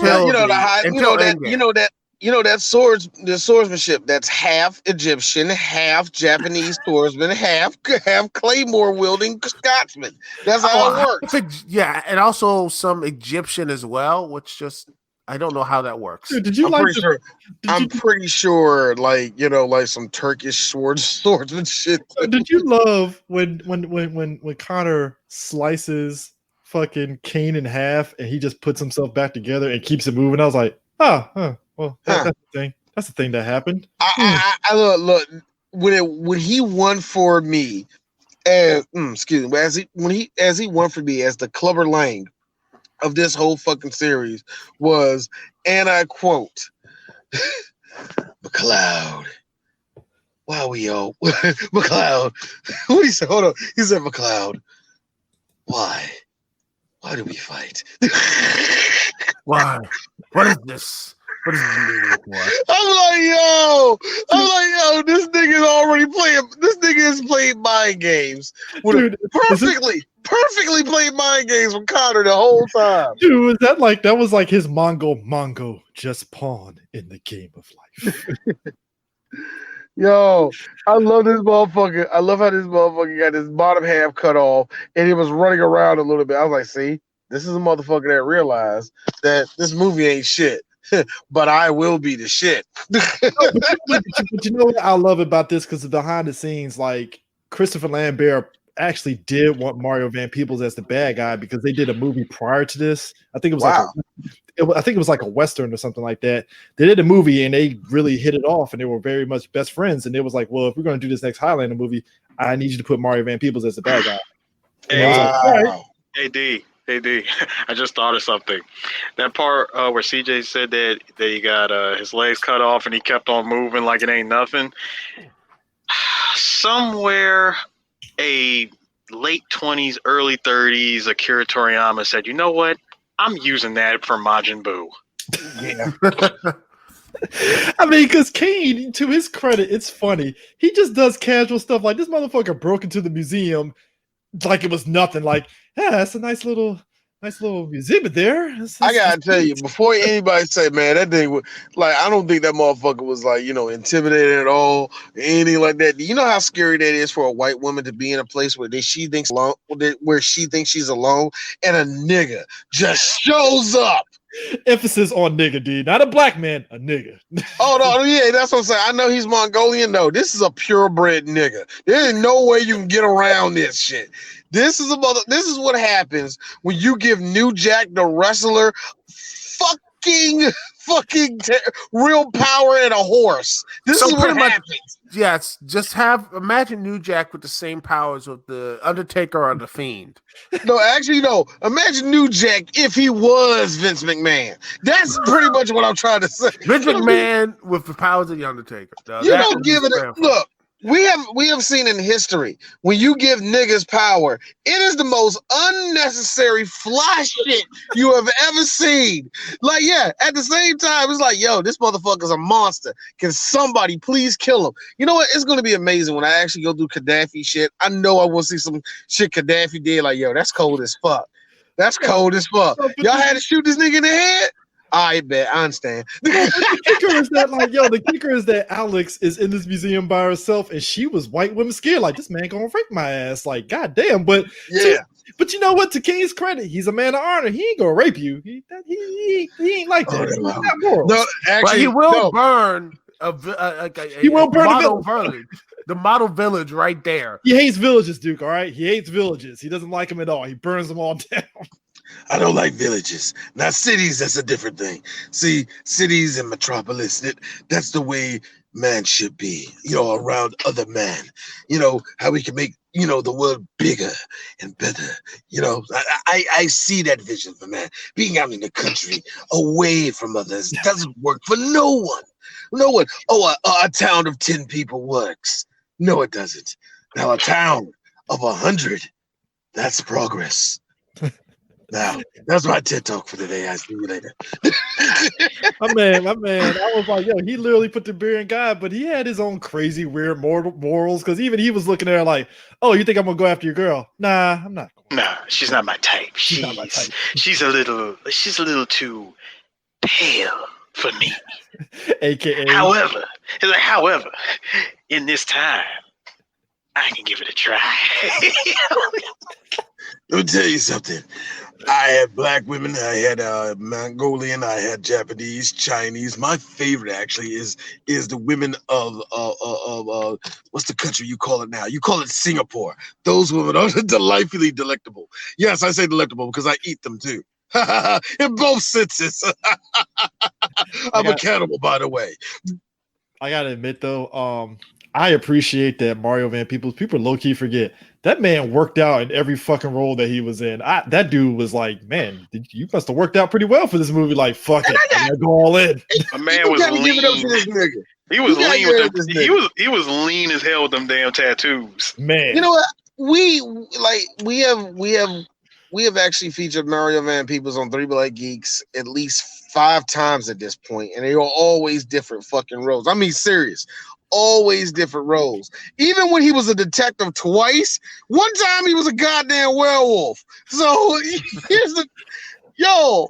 swordsmanship that's half Egyptian, half Japanese swordsman, half claymore wielding Scotsman. That's how it works. And also some Egyptian as well, which just I don't know how that works. Dude, did you I'm pretty sure, like some Turkish swordsman shit. Did you love when Connor slices fucking Kane in half and he just puts himself back together and keeps it moving? I was like, that's the thing. That's the thing that happened. I look when he won for me, as he won for me as the Clubber Lang of this whole fucking series was, and I quote, McLeod. Wow, McLeod. What did he say? Hold on. He said, McLeod. Why? Why do we fight? Why? What is this? What is this meaning for? I'm like, yo, this nigga is playing mind games. Perfectly played mind games with Connor the whole time. Dude, that was like his Mongo just pawn in the game of life. Yo, I love this motherfucker. I love how this motherfucker got his bottom half cut off and he was running around a little bit. I was like, see, this is a motherfucker that realized that this movie ain't shit. But I will be the shit. but you know what I love about this? Because behind the scenes, like Christopher Lambert actually did want Mario Van Pebbles as the bad guy because they did a movie prior to this. I think it was like a Western or something like that. They did a movie and they really hit it off and they were very much best friends. And it was like, well, if we're going to do this next Highlander movie, I need you to put Mario Van Pebbles as the bad guy. Hey, D, I just thought of something. That part where CJ said that he got his legs cut off and he kept on moving like it ain't nothing. Somewhere a late 20s, early 30s, Akira Toriyama said, you know what? I'm using that for Majin Buu. Yeah. I mean, because Kane, to his credit, it's funny. He just does casual stuff. Like this motherfucker broke into the museum like it was nothing. Like, yeah, that's a nice little exhibit there. I gotta tell you, before anybody say, man, that thing was like, I don't think that motherfucker was like, intimidated at all, or anything like that. Do you know how scary that is for a white woman to be in a place where she thinks she's alone, and a nigga just shows up? Emphasis on nigga, dude. Not a black man, a nigga. Oh no, yeah, that's what I'm saying. I know he's Mongolian. No, this is a purebred nigga. There ain't no way you can get around this shit. This is what happens when you give New Jack the wrestler fucking real power and a horse. This is what happens. Yes, imagine New Jack with the same powers of the Undertaker or the Fiend. No, actually, no. Imagine New Jack if he was Vince McMahon. That's pretty much what I'm trying to say. Vince McMahon with the powers of the Undertaker. You don't give it. Look, we have seen in history when you give niggas power, it is the most unnecessary fly shit you have ever seen. Like, yeah, at the same time, it's like, yo, this motherfucker's a monster. Can somebody please kill him? You know what? It's gonna be amazing when I actually go through Gaddafi shit. I know I will see some shit Gaddafi did. Like, yo, that's cold as fuck. That's cold as fuck. Y'all had to shoot this nigga in the head? I bet. I understand. The kicker is that Alex is in this museum by herself and she was white women scared. Like, this man gonna rape my ass. Like, goddamn. But yeah. But you know what? To Kane's credit, he's a man of honor. He ain't gonna rape you. He ain't like that. No, actually, he will burn. He will burn the model village right there. He hates villages, Duke. All right, he hates villages. He doesn't like them at all. He burns them all down. I don't like villages. Now, cities, that's a different thing. See, cities and metropolis, that's the way man should be, around other man. How we can make, the world bigger and better. I see that vision for man. Being out in the country, away from others, doesn't work for no one. No one. Oh, a town of 10 people works. No, it doesn't. Now, a town of 100, that's progress. Now, that's my TED talk for today. I'll see you later. my man. I was like, yo, he literally put the beer in God, but he had his own crazy, weird morals. Because even he was looking at her like, oh, you think I'm gonna go after your girl? Nah, I'm not. Nah, she's not my type. She's a little too pale for me. AKA. However, in this time, I can give it a try. Let me tell you something. I had black women, I had Mongolian, I had Japanese, Chinese. My favorite actually is the women of what's the country you call it now? You call it Singapore. Those women are delightfully delectable. Yes, I say delectable because I eat them too. In both senses. I'm a cannibal, by the way. I gotta admit though, I appreciate that Mario Van Pebbles. People low-key forget that man worked out in every fucking role that he was in. That dude was like, man, you must have worked out pretty well for this movie. Like, fuck it, I gotta go all in. A man was lean. Give it up to this nigga. He was lean with them. He was lean as hell with them damn tattoos. Man, you know what? We have actually featured Mario Van Pebbles on 3BGPodcast Geeks at least 5 times at this point, and they are always different fucking roles. I mean, serious. Always different roles. Even when he was a detective twice, one time he was a goddamn werewolf. So here's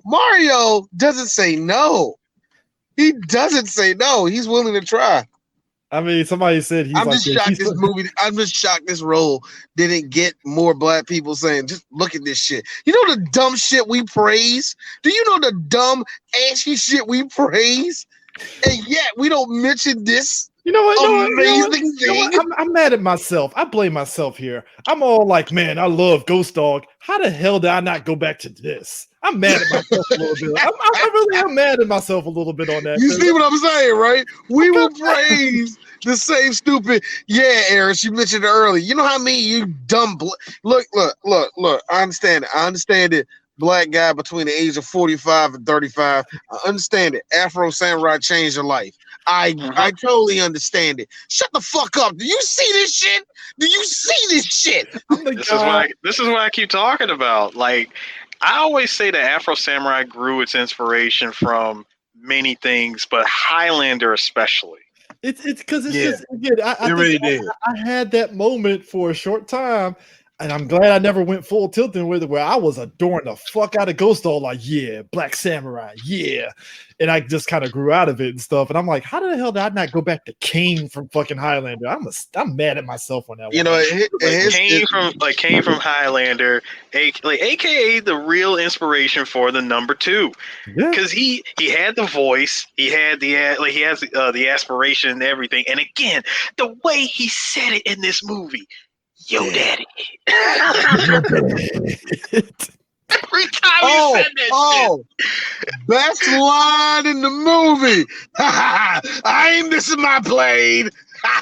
Mario doesn't say no. He doesn't say no. He's willing to try. I mean, somebody said I'm just shocked this role didn't get more black people saying, just look at this shit. You know the dumb shit we praise? Do you know the dumb, ashy shit we praise? And yet we don't mention this. You know what? Amazing thing. I'm mad at myself. I blame myself here. I'm all like, man, I love Ghost Dog. How the hell did I not go back to this? I'm mad at myself a little bit. I really am mad at myself a little bit on that. You see what I'm saying, right? We will praise the same stupid. Yeah, Eris, you mentioned it earlier. You know how many you dumb. Look. I understand it. I understand it. Black guy between the age of 45 and 35. I understand it. Afro Samurai changed your life. I totally understand it. Shut the fuck up. Do you see this shit? Do you see this shit? This is what I keep talking about. Like, I always say that Afro Samurai grew its inspiration from many things, but Highlander especially. It's because it's just again, I had that moment for a short time. And I'm glad I never went full tilting with it, where I was adoring the fuck out of Ghost Dog, like, yeah, Black Samurai, yeah. And I just kind of grew out of it and stuff. And I'm like, how the hell did I not go back to Kane from fucking Highlander? I'm mad at myself on that. You know, Kane from Highlander, aka the real inspiration for the number 2, because he had the voice, he has the aspiration and everything. And again, the way he said it in this movie. Yo, daddy. Every time you said that shit. Best line in the movie. I ain't missing my plane. I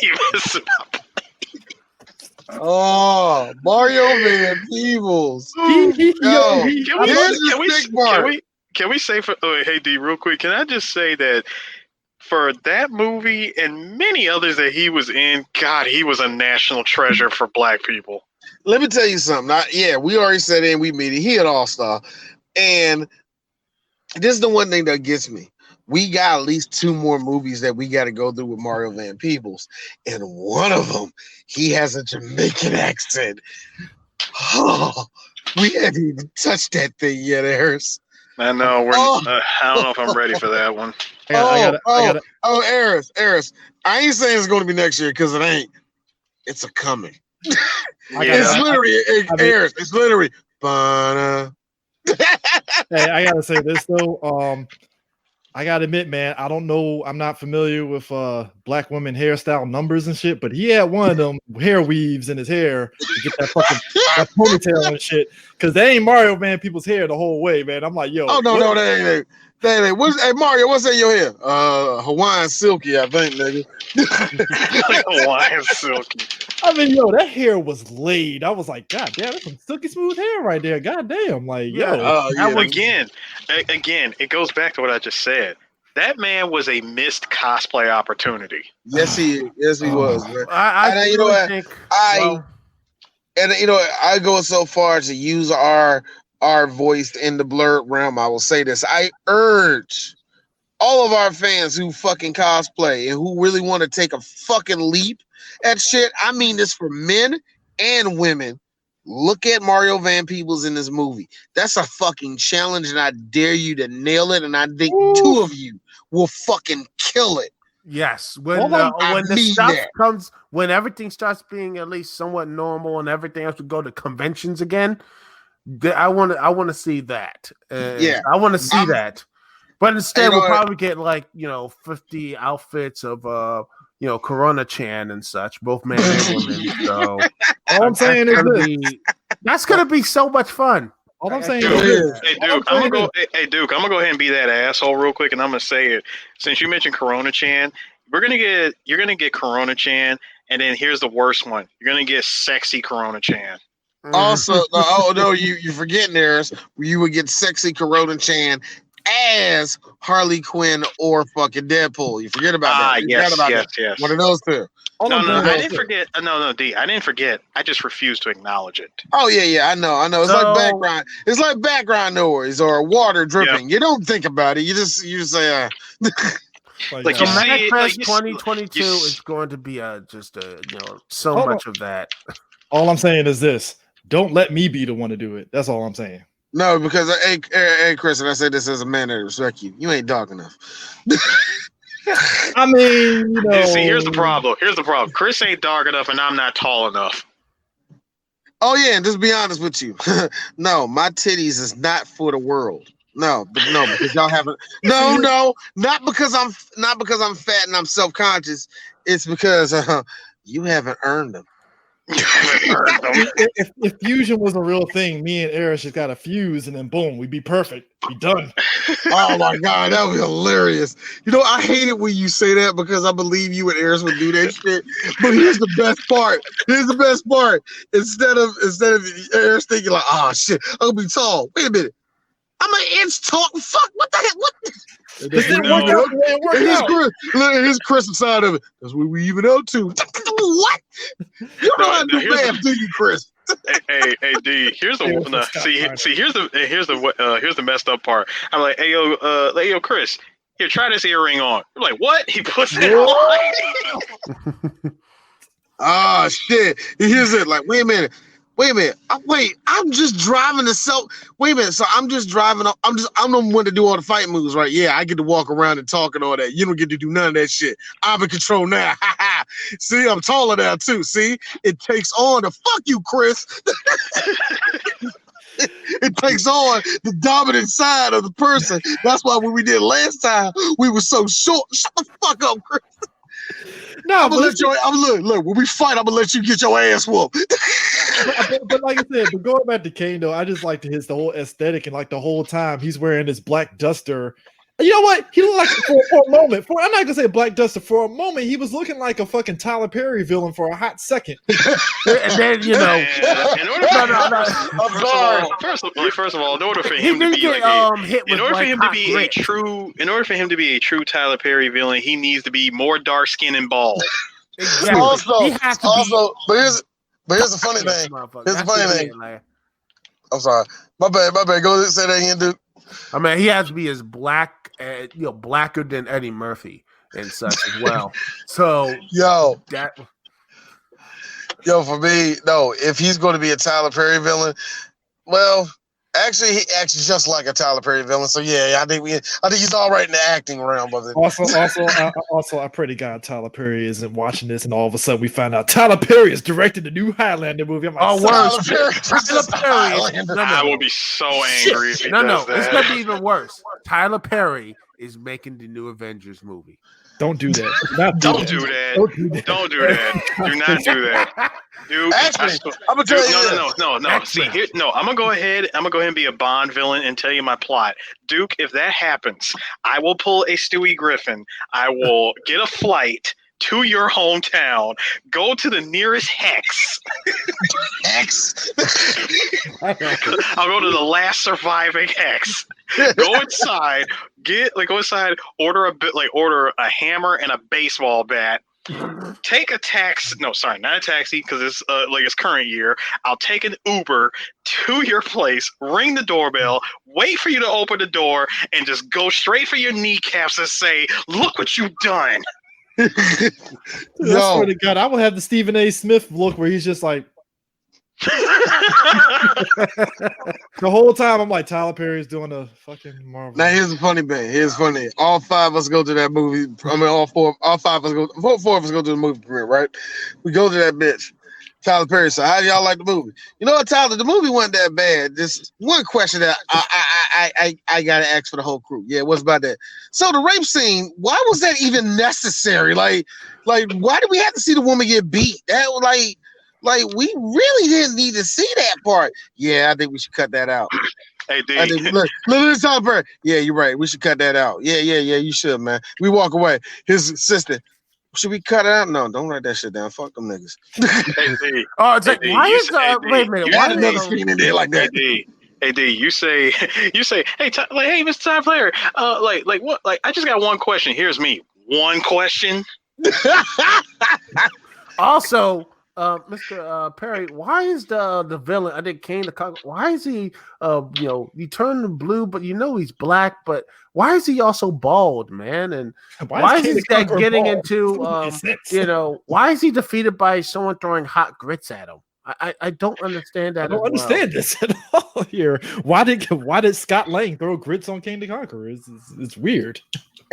ain't missing my plane. Oh, Mario Van Pebbles. Can we say hey D, real quick? Can I just say that for that movie and many others that he was in, God, he was a national treasure for black people. Let me tell you something. We already said it and we meet it. He an all-star. And this is the one thing that gets me. We got at least 2 more movies that we got to go through with Mario Van Pebbles. And one of them, he has a Jamaican accent. Oh, we haven't even touched that thing yet, Harris. I know. I don't know if I'm ready for that one. Eris. I ain't saying it's going to be next year because it ain't. It's a coming. It's literally, Eris. It's literally. Hey, I gotta say this though. I gotta admit, man, I don't know. I'm not familiar with black women hairstyle numbers and shit, but he had one of them hair weaves in his hair to get that fucking that ponytail and shit. Because they ain't Mario Van Pebbles' hair the whole way, man. I'm like, yo. Oh no, that ain't. Hey Mario, what's in your hair? Hawaiian silky, I think, nigga. Hawaiian silky. I mean, yo, that hair was laid. I was like, God damn, that's some silky smooth hair right there. God damn, like, Again, it goes back to what I just said. That man was a missed cosplay opportunity. Yes, he was. Man. I And I go so far to use our voice in the blurred realm. I will say this: I urge all of our fans who fucking cosplay and who really want to take a fucking leap at shit. I mean this for men and women. Look at Mario Van Pebbles in this movie. That's a fucking challenge, and I dare you to nail it. And I think two of you will fucking kill it. Yes, when the stuff comes, when everything starts being at least somewhat normal, and everything else to go to conventions again, I want to see that. I want to see that. But instead, we'll probably get 50 outfits of Corona Chan and such, both men and women. So all I'm saying is that's gonna be so much fun. All I'm saying is, Duke, I'm gonna go ahead and be that asshole real quick, and I'm gonna say it. Since you mentioned Corona Chan, you're gonna get Corona Chan, and then here's the worst one: you're gonna get sexy Corona Chan. Also, you're forgetting theirs. You would get sexy Corona Chan as Harley Quinn or fucking Deadpool. You forget about that. Yes. One of those two. No, I didn't forget. No, D, I didn't forget. I just refuse to acknowledge it. Oh yeah, I know. It's like background. It's like background noise or water dripping. You don't think about it. You just say. Like you see, Manifest 2022 is going to be so much of that. All I'm saying is this: don't let me be the one to do it. That's all I'm saying. No, because hey, Chris, and I say this as a man that respect you. You ain't dark enough. I mean, See, here's the problem. Chris ain't dark enough, and I'm not tall enough. Oh yeah, and just be honest with you. No, my titties is not for the world. No, because y'all haven't. No, not because I'm fat and I'm self-conscious. It's because you haven't earned them. If fusion was a real thing, me and Eris just got to fuse, and then boom, we'd be perfect. Be done. Oh my god, that would be hilarious. I hate it when you say that because I believe you and Eris would do that shit. But here's the best part. Instead of Eris thinking like, oh shit, I'm gonna be tall. Wait a minute. I'm an inch tall. Fuck, what the heck? What? Here's Chris inside of it. That's what we even out to. What? You know how to do math, do you, Chris? Hey, D. Here's the here's the messed up part. I'm like, hey yo, Chris, here, try this earring on. You're like, what? He puts it on. Oh shit! Here's it. Like, wait a minute. I'm just driving the self. Wait a minute. So I'm just driving. I'm the one to do all the fight moves, right? Yeah, I get to walk around and talk and all that. You don't get to do none of that shit. I'm in control now. See, I'm taller now too. See, it takes on the fuck you, Chris. It takes on the dominant side of the person. That's why when we did last time, we were so short. Shut the fuck up, Chris. No, I'm gonna look. When we fight, I'm gonna let you get your ass whooped. but like I said, but going back to Kane though, I just like the whole aesthetic, and like the whole time he's wearing this black duster. You know what? He looked like for a moment. I'm not gonna say black duster. For a moment, he was looking like a fucking Tyler Perry villain for a hot second. And then First of all, in order for him to be a true Tyler Perry villain, he needs to be more dark skinned and bald. Exactly. But here's the funny thing. I'm sorry. My bad. Go ahead and say that again, dude. I mean, he has to be as black, blacker than Eddie Murphy and such as well. So, for me, no. If he's going to be a Tyler Perry villain, well, actually, he acts just like a Tyler Perry villain. So yeah, I think he's all right in the acting realm of it. Also, I pray to God Tyler Perry isn't watching this, and all of a sudden we find out Tyler Perry is directing the new Highlander movie. I'm like, Tyler Perry. I will be so angry if he does that. It's gonna be even worse. Tyler Perry is making the new Avengers movie. Don't do that. Don't do that. Do not do that. Dude, actually, I'm gonna tell you. No. See, I'm gonna go ahead and be a Bond villain and tell you my plot. Duke, if that happens, I will pull a Stewie Griffin. I will get a flight to your hometown. Go to the nearest Hex. I'll go to the last surviving Hex. Go inside. Order a hammer and a baseball bat. take a taxi. No, sorry, not a taxi because it's like it's current year. I'll take an Uber to your place, ring the doorbell, wait for you to open the door, and just go straight for your kneecaps and say, "Look what you've done." I swear to God, I will have the Stephen A. Smith look where he's just like. The whole time I'm like, Tyler Perry's doing a fucking Marvel. Now here's the funny thing. Funny. All five of us go to that movie. I mean, all four of us go. Four of us go to the movie premiere, right? We go to that bitch. Tyler Perry said, "How do y'all like the movie?" You know what, Tyler? The movie wasn't that bad. Just one question that I gotta ask for the whole crew. Yeah, what's about that? So the rape scene, why was that even necessary? Like, why did we have to see the woman get beat? That like we really didn't need to see that part. Yeah, I think we should cut that out. Hey, D. Look, Tyler Perry. Yeah, you're right. We should cut that out. Yeah, you should, man. We walk away. His assistant. Should we cut it out? No, don't write that shit down. Fuck them niggas. Hey, D. Oh, it's like, why is wait a minute? You had another screen in there like that. Hey, D, you say, hey, hey, Mr. Tyler Player, like what? Like, I just got one question. Here's me. One question. Also, Mr. Perry, why is the villain? I think Kane the Conqueror. Why is he? You turn him blue, but he's black. But why is he also bald, man? And why is he getting bald? Into? Why is he defeated by someone throwing hot grits at him? I don't understand that. I don't understand this at all here. Why did Scott Lang throw grits on Kane the Conqueror? It's weird.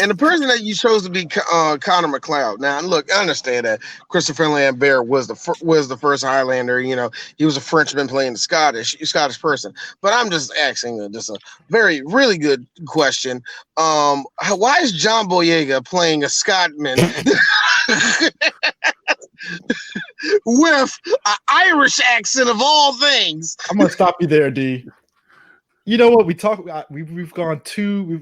And the person that you chose to be Connor McLeod. Now, look, I understand that Christopher Lambert was the first Highlander. He was a Frenchman playing the Scottish person. But I'm just asking just a really good question. Why is John Boyega playing a Scotsman with an Irish accent of all things? I'm gonna stop you there, D. You know what? We've gone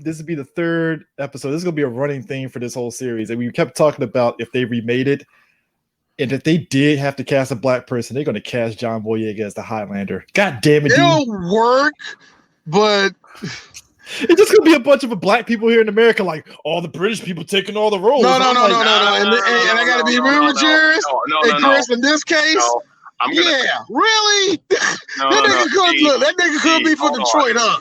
this would be the third episode. This is gonna be a running thing for this whole series. And we kept talking about if they remade it, and if they did have to cast a black person, they're gonna cast John Boyega as the Highlander. God damn it, it'll work, but it's just gonna be a bunch of black people here in America, like all the British people taking all the roles. No. And I gotta be real with yours. And Chris, in this case. No. Really? That nigga could be for Detroit, huh?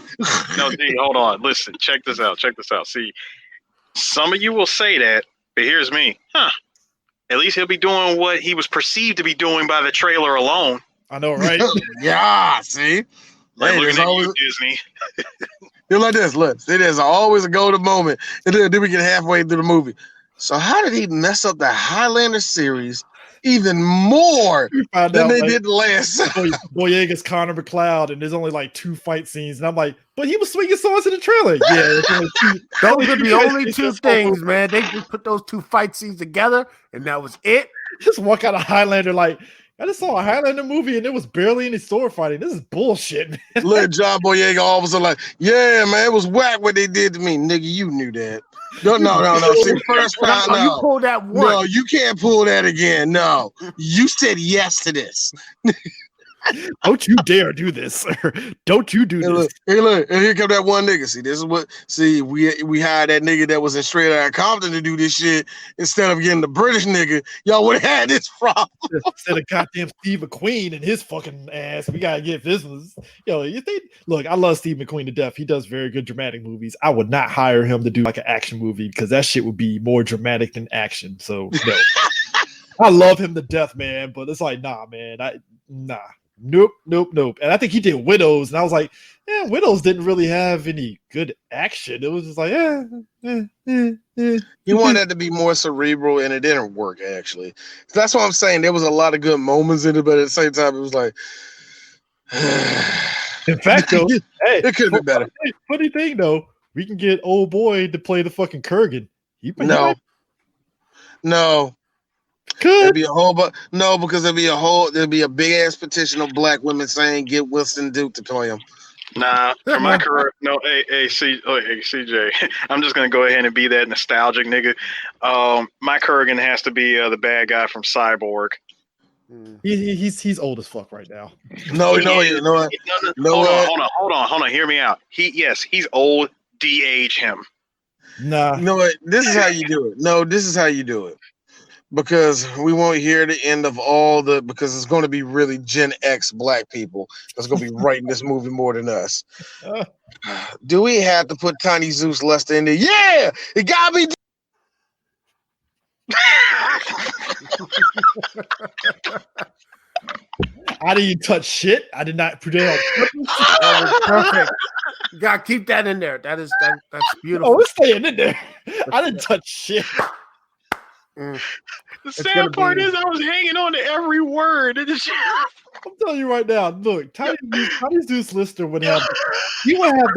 No, D, hold on. Listen, check this out. See, some of you will say that, but here's me. At least he'll be doing what he was perceived to be doing by the trailer alone. I know, right? Yeah, see? Like looking at you, Disney. You're like this. Look, it is always a golden moment. And then we get halfway through the movie. So how did he mess up the Highlander series even more than they did the last? Boyega's Connor McLeod, and there's only like 2 fight scenes, and I'm like, but he was swinging swords in the trailer. Yeah, those are the only 2 things, man. They just put those 2 fight scenes together, and that was it. Just walk out of Highlander like, I just saw a Highlander movie, and it was barely any sword fighting. This is bullshit, man. Look, John Boyega all of a sudden like, yeah, man, it was whack what they did to me, nigga. You knew that. No. See, first time, no. You pulled that one. No, you can't pull that again. No, you said yes to this. Don't you dare do this. Don't you do this. Look, and here come that one nigga. We hired that nigga that was in Straight Outta Compton to do this shit instead of getting the British nigga. Y'all would have had this problem. Instead of goddamn Steve McQueen and his fucking ass, we gotta get this one. Look, I love Steve McQueen to death. He does very good dramatic movies. I would not hire him to do like an action movie because that shit would be more dramatic than action. So no. I love him to death, man, but it's like, nah, man. Nah. Nope. And I think he did Widows, and I was like, yeah, Widows didn't really have any good action. It was just like, You wanted that to be more cerebral, and it didn't work, actually. That's what I'm saying. There was a lot of good moments in it, but at the same time, it was like... In fact, though, hey, it could have been better. Funny thing, though, we can get old boy to play the fucking Krugen. No. There'd be a whole, because there'd be a big ass petition of black women saying get Winston Duke to play him. Nah, for my career, no. Hey, CJ, I'm just gonna go ahead and be that nostalgic nigga. My Krugen has to be the bad guy from Cyborg. He's old as fuck right now. Hold on. Hear me out. He's old. De-age him. Nah. You know what? This is how you do it. No, this is how you do it. because we won't hear the end of all the, because it's going to be really Gen X black people that's going to be writing this movie more than us. Do we have to put Tiny Zeus Lester in there? Yeah, it gotta be. I didn't touch shit. I did not predict. That was perfect. You gotta keep that in there. That's beautiful. Oh, it's staying in there. I didn't touch shit. The sad part is I was hanging on to every word. I'm telling you right now. Look, Tiny Zeus Lister would have. He would have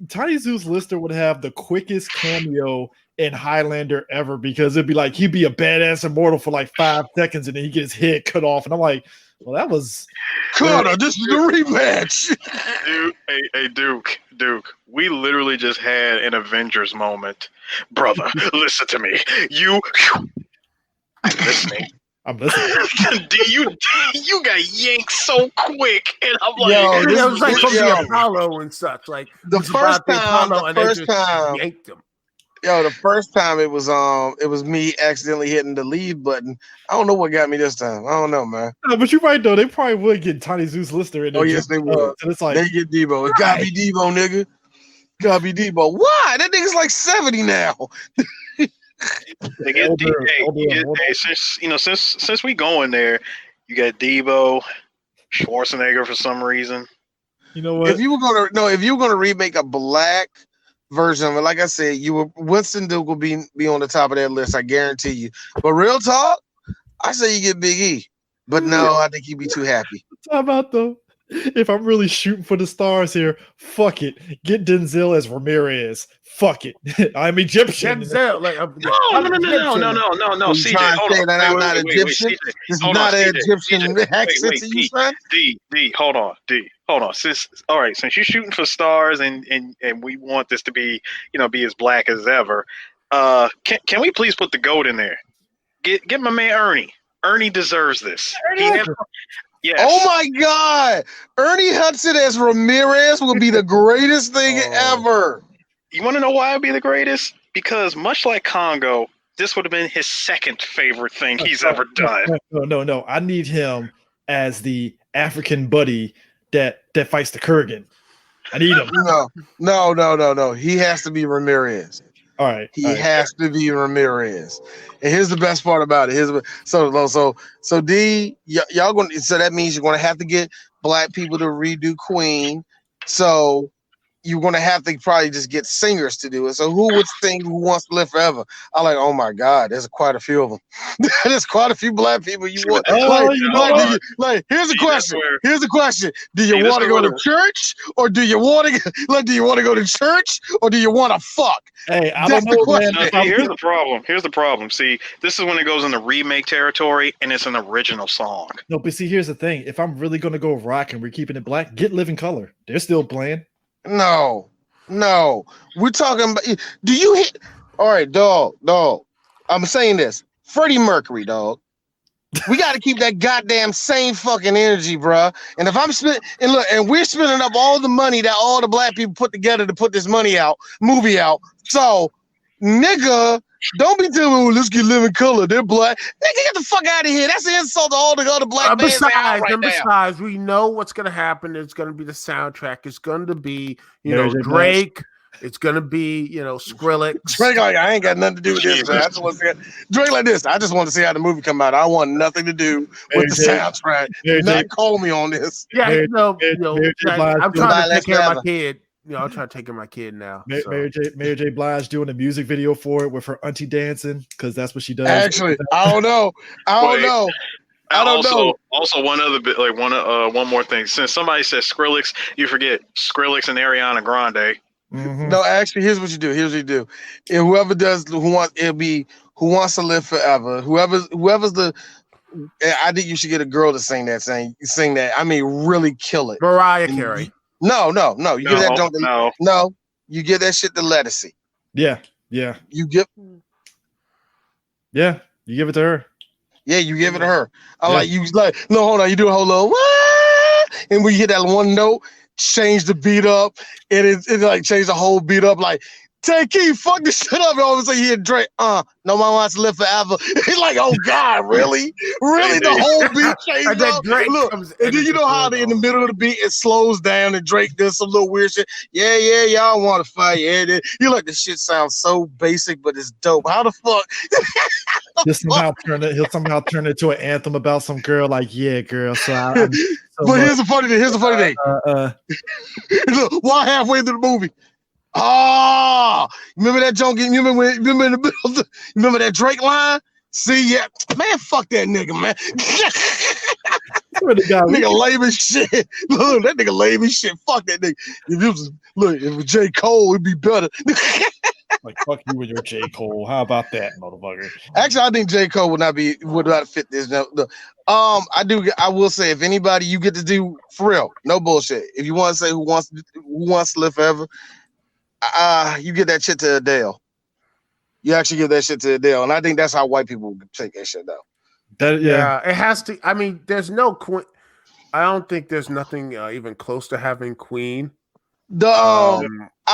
Tiny Zeus Lister would have the quickest cameo in Highlander ever, because it'd be like he'd be a badass immortal for like 5 seconds and then he gets his head cut off, and I'm like, well, that was Carter. This is the rematch. Duke. We literally just had an Avengers moment, brother. Listen to me. I'm listening. I'm listening. You got yanked so quick, and I'm like, it was like from the Apollo and such. Like the first time, yanked him. The first time it was me accidentally hitting the leave button. I don't know what got me this time. I don't know, man. No, but you're right though. They probably would get Tiny Zeus Lister in there. Oh yes, they would. So it's like they get Debo. It gotta be Debo, nigga. Gotta be Debo. Why? That nigga's like 70 now. They get since we going there, you got Debo, Schwarzenegger for some reason. You know what? If you were gonna remake a black version of it, like I said, Winston Duke will be on the top of that list, I guarantee you. But real talk, I say you get Big E. But no, I think he'd be too happy. How about though? If I'm really shooting for the stars here, fuck it. Get Denzel as Ramirez. Fuck it. I'm Egyptian. Denzel, no. CJ, hold on. I'm not Egyptian. This is not an Egyptian accent to you, son. Hold on. Since you're shooting for stars and we want this to be, be as black as ever, can we please put the GOAT in there? Get my man Ernie. Ernie deserves this. Yes. Oh my God, Ernie Hudson as Ramirez would be the greatest thing ever. You want to know why it'd be the greatest? Because much like Congo, this would have been his second favorite thing he's ever done. No. I need him as the African buddy that fights the Krugen. I need him. No. He has to be Ramirez. All right. He has to be Ramirez. And here's the best part about it. So D, y'all going. So that means you're going to have to get black people to redo Queen. So you're going to have to probably just get singers to do it. So who would sing Who Wants to Live Forever? I'm like, oh my God, there's quite a few of them. There's quite a few black people you want. Here's a question. Here's a question. Do you want to go to church, or do you want to do you want to go to church, or do you want to fuck? Hey, I don't know, man. Here's the problem. See, this is when it goes into remake territory, and it's an original song. No, but see, here's the thing. If I'm really going to go rock and we're keeping it black, get Living Color. They're still playing. No. We're talking about. Do you hit? All right, dog. I'm saying this. Freddie Mercury, dog. We got to keep that goddamn same fucking energy, bruh. And if I'm and we're spending up all the money that all the black people put together to put this movie out. So, nigga, don't be telling me, let's get Living Color. They're black. Nigga, get the fuck out of here. That's an insult to all the other black bands out right now. Besides, we know what's going to happen. It's going to be the soundtrack. It's going to be, Drake. It's going to be, Skrillex. Drake like, I ain't got nothing to do with this, man. I just want to see Drake like this. I just want to see how the movie come out. I want nothing to do with the soundtrack. Not call me on this. Yeah, I'm trying to take care of my kid. I'm trying to take care of my kid now. Mary J. Blige doing a music video for it with her auntie dancing, because that's what she does. Actually, I don't know. Also, one other bit, one more thing. Since somebody says Skrillex, you forget Skrillex and Ariana Grande. Mm-hmm. No, actually, here's what you do. And whoever does it'll be Who Wants to Live Forever. Whoever's the. I think you should get a girl to sing that. I mean, really kill it. Mariah Carey. No. You give that No. You give that shit to Lettucey. Yeah. You give it to her. Yeah, you give it to her. Hold on, you do a whole little and when you hit that one note, change the beat up, and it like change the whole beat up. Like Tay Keith, fuck this shit up. All of a sudden you hear Drake, no one wants to live forever. He's like, oh God, really? Really? The whole beat changes up? Look, and then you know how in the middle of the beat, it slows down and Drake does some little weird shit. Yeah, y'all want to fight. Yeah, you like, this shit sounds so basic, but it's dope. How the fuck? He'll somehow turn it into an anthem about some girl, like, yeah, girl. But here's the funny thing. Look, why halfway through the movie? Remember that joke? Remember in the middle of remember that Drake line? See, yeah, man, fuck that nigga, man. Nigga lame as shit. Look, that nigga lame as shit. Fuck that nigga. If it was J. Cole, it'd be better. Like, fuck you with your J. Cole. How about that, motherfucker? Actually, I think J. Cole would not fit this. I will say, if anybody you get to do for real, no bullshit. If you want to say who wants to live forever, you get that shit to Adele. You actually give that shit to Adele, and I think that's how white people take that shit down. Yeah, it has to. I mean, there's no Queen. I don't think there's nothing even close to having Queen. I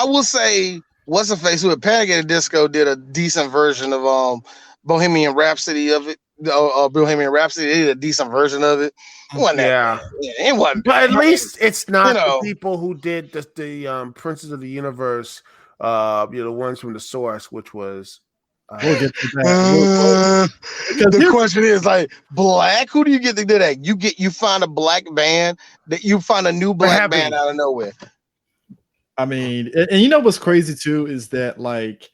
will say, what's the face with Panic at the Disco did a decent version of Bohemian Rhapsody of it. Bohemian Rhapsody, they did a decent version of it. It wasn't it wasn't. But at least it's not the people who did the Princes of the Universe. The ones from the source, which was. We'll get to that. The question is, like, black. Who do you get to do that? You find a black band that you find a new black band out of nowhere. I mean, and you know what's crazy too is that, like,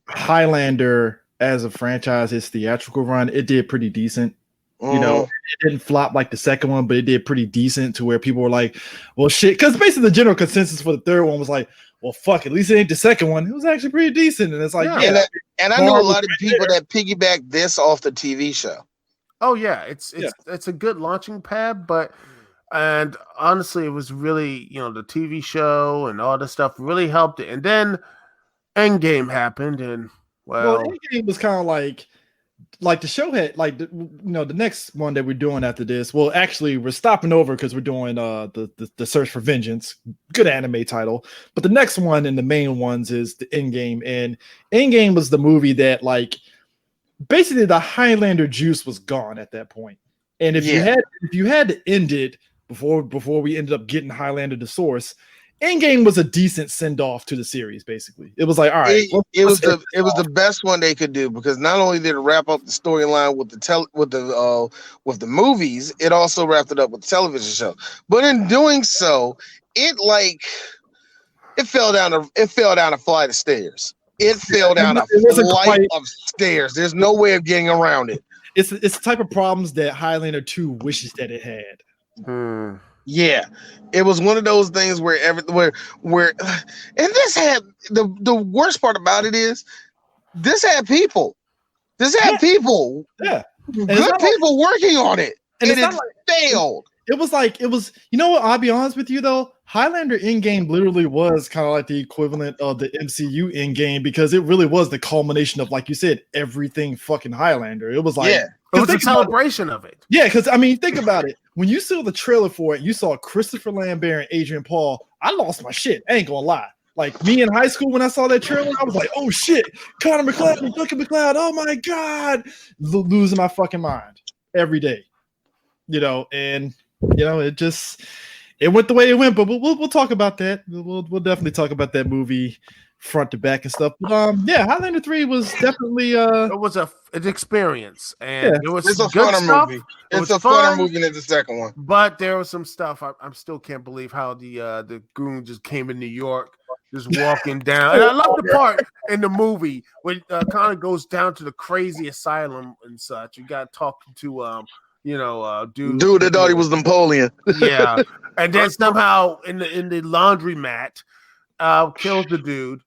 Highlander as a franchise, its theatrical run, it did pretty decent. You know, it didn't flop like the second one, but it did pretty decent to where people were like, well, shit. Because basically the general consensus for the third one was like, well, fuck, at least it ain't the second one. It was actually pretty decent. And it's like, and I know a lot of people that piggyback this off the TV show. Oh, yeah. It's a good launching pad, and honestly, it was really, the TV show and all this stuff really helped it. And then Endgame happened, and well Endgame was kind of like the show had the next one that we're doing after this. Well, actually, we're stopping over because we're doing the Search for Vengeance. Good anime title. But the next one and the main ones is the Endgame. And Endgame was the movie that, like, basically the Highlander juice was gone at that point. And if you had to end it before we ended up getting Highlander the source, Endgame was a decent send off to the series. Basically, it was like, all right, it was the best one they could do, because not only did it wrap up the storyline with the movies, it also wrapped it up with the television show. But in doing so, it fell down a flight of stairs. It fell down a flight of stairs. There's no way of getting around it. It's the type of problems that Highlander 2 wishes that it had. Yeah, it was one of those things where and this had the worst part about it is this had people. Good people working on it, and it failed. It was, you know what? I'll be honest with you though. Highlander Endgame literally was kind of like the equivalent of the MCU Endgame, because it really was the culmination of, like you said, everything fucking Highlander. It was like, it was a celebration of it. Yeah, because I mean, think about it. When you saw the trailer for it, you saw Christopher Lambert and Adrian Paul. I lost my shit. I ain't gonna lie. Like, me in high school when I saw that trailer, I was like, oh shit, Connor McLeod and Duncan McLeod. Oh my god, losing my fucking mind every day. And it went the way it went. But we'll talk about that. We'll definitely talk about that movie front to back and stuff. But Highlander 3 was definitely it was an experience, and it was a funner movie. It's a funner movie than the second one. But there was some stuff I still can't believe how the goon just came in New York, just walking down. And I love the part in the movie when Connor goes down to the crazy asylum and such. You got talking to dude that thought he was Napoleon. Yeah, and then somehow in the laundromat, kills the dude.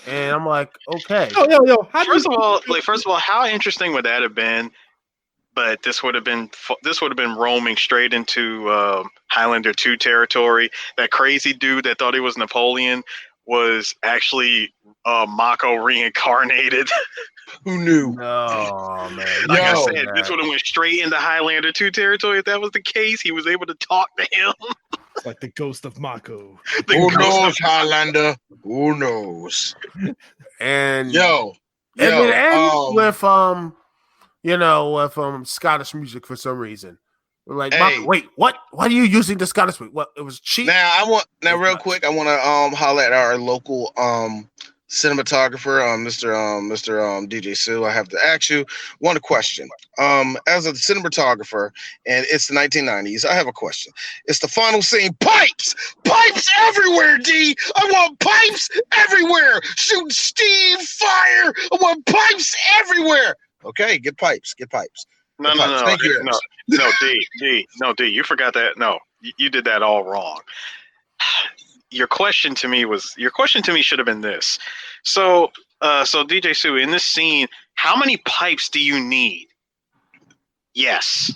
And I'm like, okay. Yo. First of all, how interesting would that have been? But this would have been roaming straight into Highlander 2 territory. That crazy dude that thought he was Napoleon was actually Mako reincarnated. Who knew? Oh man! Like I said, this would have went straight into Highlander 2 territory. If that was the case, he was able to talk to him. It's like the ghost of Mako. Who knows, Highlander? Who knows? And it ends with Scottish music for some reason. We're like, wait, what? Why are you using the Scottish music? What? It was cheap. Real quick, I want to holler at our local cinematographer, Mr. DJ Sue. I have to ask you one question. As a cinematographer, and it's the 1990s, I have a question. It's the final scene. Pipes everywhere, D. I want pipes everywhere. Shooting steam, fire. I want pipes everywhere. Okay, get pipes. No, D, you forgot that. No, you did that all wrong. Your question to me should have been this. So DJ Sue, in this scene, how many pipes do you need? Yes.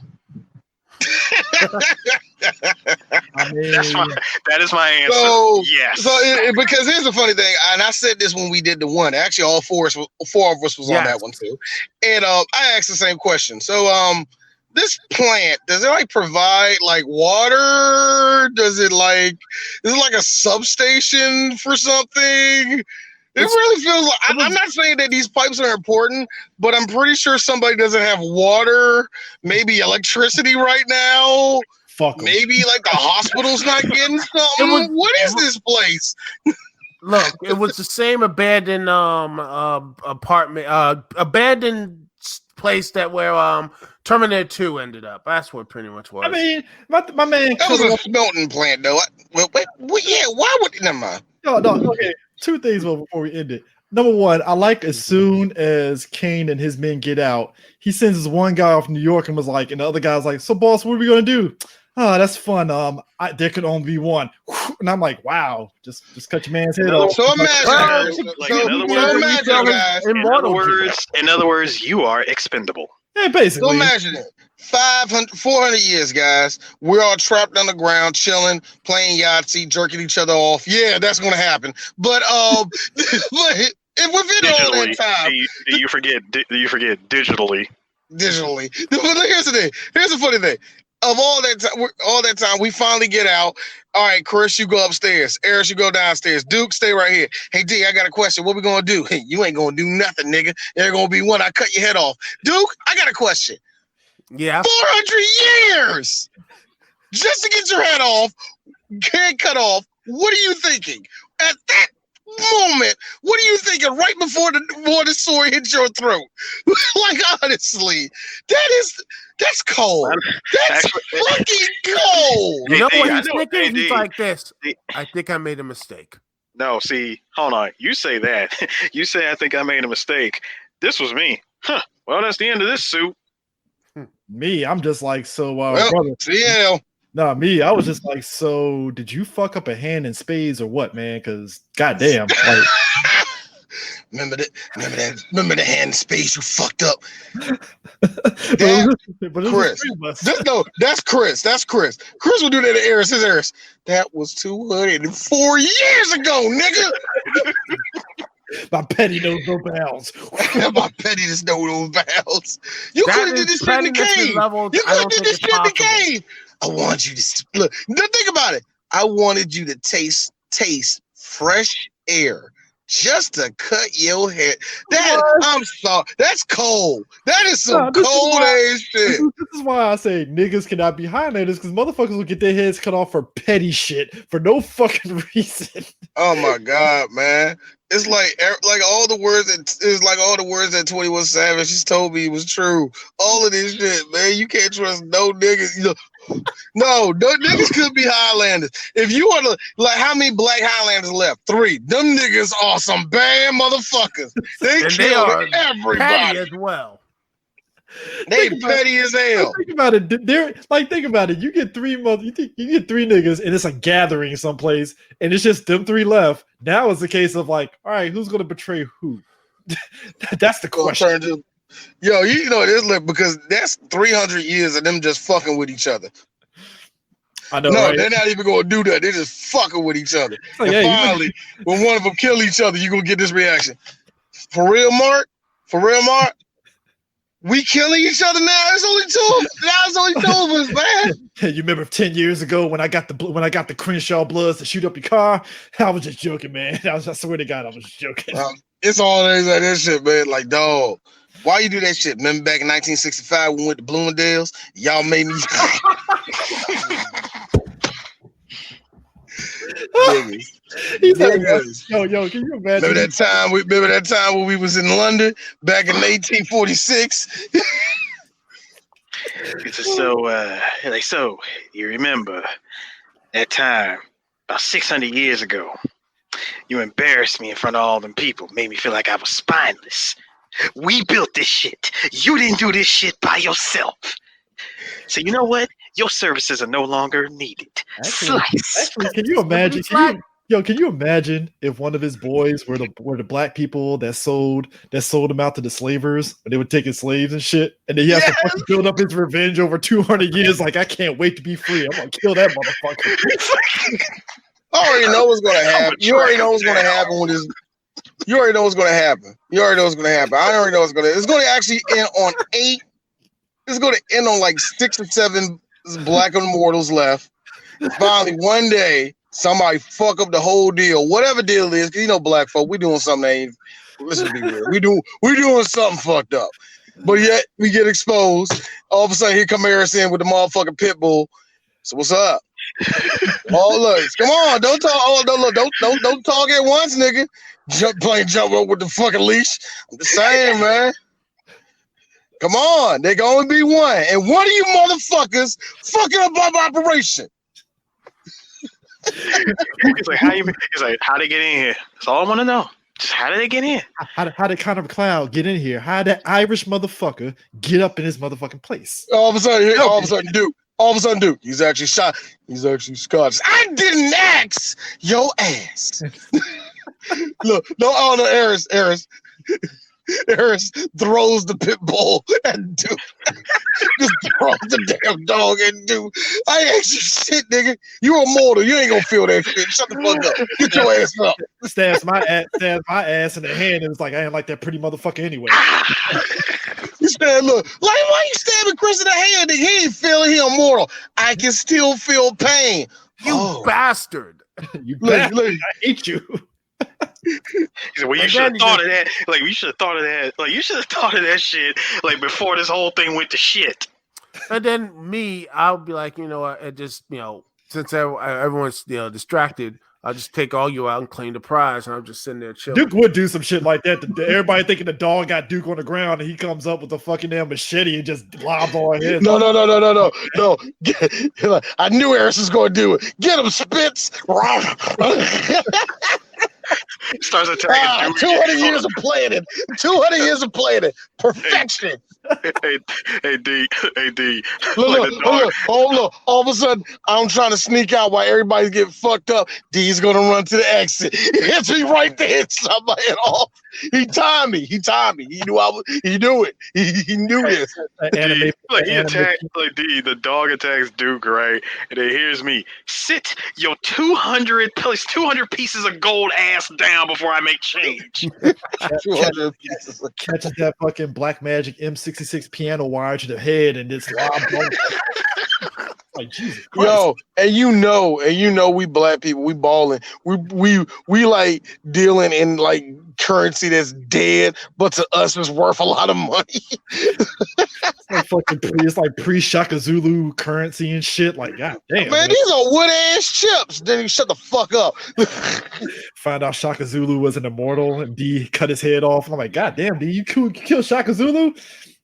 That is my answer. Yes. Because here's the funny thing, and I said this when we did the one. Actually, all four of us was on that one too. And I asked the same question. So this plant, does it provide water? Is it like a substation for something? It really feels like I'm not saying that these pipes are important, but I'm pretty sure somebody doesn't have water, maybe electricity right now. Maybe the hospital's not getting something. What is this place? Look, it was the same abandoned apartment, abandoned place that where Terminator 2 ended up. That's what pretty much was. I mean, my man. That was a smelting plant, though. Why would never mind? No. Okay, two things before we end it. Number one, I like as soon as Kane and his men get out, he sends this one guy off New York and was like, and the other guy's like, "So, boss, what are we gonna do?" "Oh, that's fun. There could only be one." And I'm like, "Wow, just cut your man's head off." So imagine, in other words, you are expendable. Yeah, basically. So imagine it. 400 years, guys. We're all trapped underground, chilling, playing Yahtzee, jerking each other off. Yeah, that's gonna happen. But if within all that time, do you forget digitally? Digitally. But here's the thing. Here's the funny thing. Of all that time, we finally get out. All right, Chris, you go upstairs. Eris, you go downstairs. Duke, stay right here. Hey, D, I got a question. What we gonna do? Hey, you ain't gonna do nothing, nigga. There's gonna be one. I cut your head off. Duke, I got a question. Yeah. 400 years just to get your head cut off. What are you thinking at that moment? What are you thinking right before the sword hits your throat? Honestly, that's cold. That's fucking cold. You know what he's thinking? He's like this. I think I made a mistake. No, see, hold on. You say that. You say I think I made a mistake. This was me. Huh. Well, that's the end of this suit. Me, I'm just like, brother. CL. Nah, me, I was just like, so did you fuck up a hand in spades or what, man? Because goddamn, remember the hand in spades you fucked up. Chris. That's Chris. That's Chris. Chris will do that to Eris. His Eris. That was 204 years ago, nigga. My petty knows no bounds. My pettiness knows no bounds. You could have did this shit in the cave. You could have did this shit in the cave. I want you to look. Think about it. I wanted you to taste fresh air just to cut your head. I'm sorry. That's cold. That is some cold ass shit. This is why I say niggas cannot be Highlanders, because motherfuckers will get their heads cut off for petty shit for no fucking reason. Oh my god, man. It's like all the words that 21 Savage just told me was true. All of this shit, man. You can't trust no niggas. No niggas could be Highlanders. If you want to, how many black Highlanders left? 3. Them niggas are some bad motherfuckers. They kill everybody as well. They petty as hell. Think about it. Think about it. You get 3 you get 3 niggas, and it's a gathering someplace, and it's just them 3 left. Now it's a case of all right, who's gonna betray who? That's the question. Yo, you know it is because that's 300 years of them just fucking with each other. I know. No, right? They're not even gonna do that. They're just fucking with each other. And finally, when one of them kill each other, you're gonna get this reaction. For real, Mark. We killing each other now. It's only 2 of us, man. You remember 10 years ago when I got the Crenshaw Bloods to shoot up your car? I was just joking, man. I swear to God, I was just joking. It's always like that shit, man. Like, dog, why you do that shit? Remember back in 1965 when we went to Bloomingdale's? Y'all made me. Niggas. Yo, can you imagine? Remember that time when we was in London back in 1846? So you remember that time about 600 years ago? You embarrassed me in front of all them people, made me feel like I was spineless. We built this shit. You didn't do this shit by yourself. So you know what? Your services are no longer needed. Slice. Actually, can you imagine? Can you imagine if one of his boys were the black people that sold him out to the slavers, and they would take his slaves and shit, and then he has to fucking build up his revenge over 200 years? Like, I can't wait to be free. I'm gonna kill that motherfucker. I already know what's gonna happen. You already know what's gonna happen with this. You already know what's gonna happen. I already know what's gonna. It's gonna actually end on 8. It's gonna end on like 6 or 7 black immortals left. Finally, one day, somebody fuck up the whole deal, whatever deal it is. Cause you know, black folk, we doing something that ain't. Let's be real. We doing something fucked up. But yet we get exposed. All of a sudden, here come Harrison with the motherfucking pit bull. So what's up? Oh look, come on! Don't talk. Oh, don't talk at once, nigga. Jump up with the fucking leash. I'm just saying, man. Come on, there can only be one, and one of you motherfuckers fucking up my operation. He's like, how they get in here? That's all I want to know. Just how did they get in? How did Connor McLeod get in here? How did that Irish motherfucker get up in his motherfucking place? All of a sudden, Duke. He's actually shot. He's actually Scottish. I didn't ask your ass. Look, no, Harris throws the pit bull at Duke. Just throws the damn dog at Duke. I asked you shit, nigga. You Immortal. You ain't gonna feel that shit. Shut the fuck up. Get your ass up. Stabs my ass in the hand, and it's like, I ain't like that pretty motherfucker anyway. He said, look, like, why you stabbing Chris in the hand? He ain't feeling he Immortal. I can still feel pain. You bastard. You bastard. Look. I hate you. He said, well, you should have thought of that. Like, you should have thought of that. Like, you should have thought of that shit, like, before this whole thing went to shit. And then I'll be like, you know what, it just, since everyone's, distracted, I'll just take all you out and claim the prize, and I'm just sitting there chilling. Duke would do some shit like that. Everybody thinking the dog got Duke on the ground, and he comes up with a fucking damn machete and just lobs all his. No. I knew Harris was going to do it. Get him, Spitz. Starts attacking. 200 years of playing it. 200 years of playing it. Perfection. Hey, D. Look. All of a sudden, I'm trying to sneak out while everybody's getting fucked up. D's going to run to the exit. He hits me right there. Hit somebody off. He timed me. He knew he knew it. He knew this. The dog attacks Duke, right? And then here's me. Sit your 200 pieces of gold ass down before I make change. Catches that fucking black magic M66 piano wire to the head and just lob. Like, Jesus Christ. Yo, and you know we black people, we balling. We like dealing in like currency that's dead, but to us is worth a lot of money. It's like pre-Shaka Zulu currency and shit. Like, god damn. Man, these are wood ass chips. Then you shut the fuck up. Find out Shaka Zulu was an immortal and D cut his head off. I'm like, god damn, D, you kill Shaka Zulu?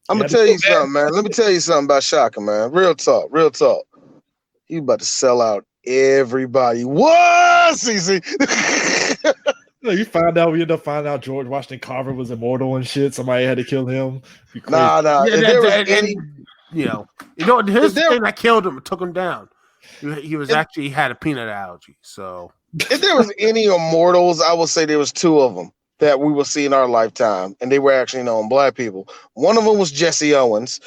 I'm gonna tell you something, man. Let me tell you something about Shaka, man. Real talk. He about to sell out everybody. What? CC? You find out, we end up finding out George Washington Carver was immortal and shit. Somebody had to kill him. Nah. Here's the thing that killed him, took him down. He had a peanut allergy. So if there was any immortals, I would say there was 2 of them that we will see in our lifetime, and they were actually known black people. One of them was Jesse Owens.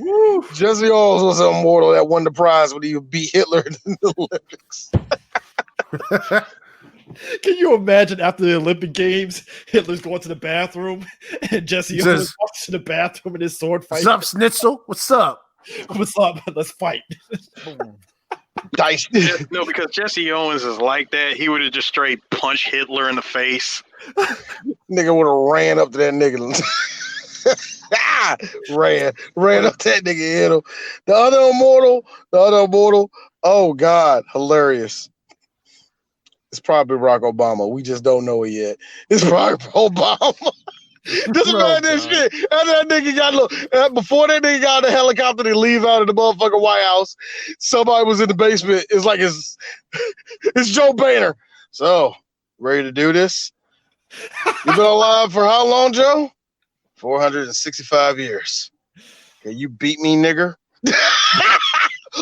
Woo. Jesse Owens was an immortal that won the prize when he beat Hitler in the Olympics. Can you imagine after the Olympic Games, Hitler's going to the bathroom and Jesse Owens walks to the bathroom and his sword fight? What's up, Schnitzel? What's up? What's up? Let's fight. Dice. No, because Jesse Owens is like that. He would have just straight punched Hitler in the face. Nigga would have ran up to that nigga. ran up to that nigga and hit him. The other immortal. Oh God, hilarious. It's probably Barack Obama. We just don't know it yet. It's probably Obama. Just imagine this shit. And that nigga got before that nigga got in the helicopter to leave out of the motherfucking White House. Somebody was in the basement. It's like it's Joe Boehner. So, ready to do this? You been alive for how long, Joe? 465 years. Can you beat me, nigger?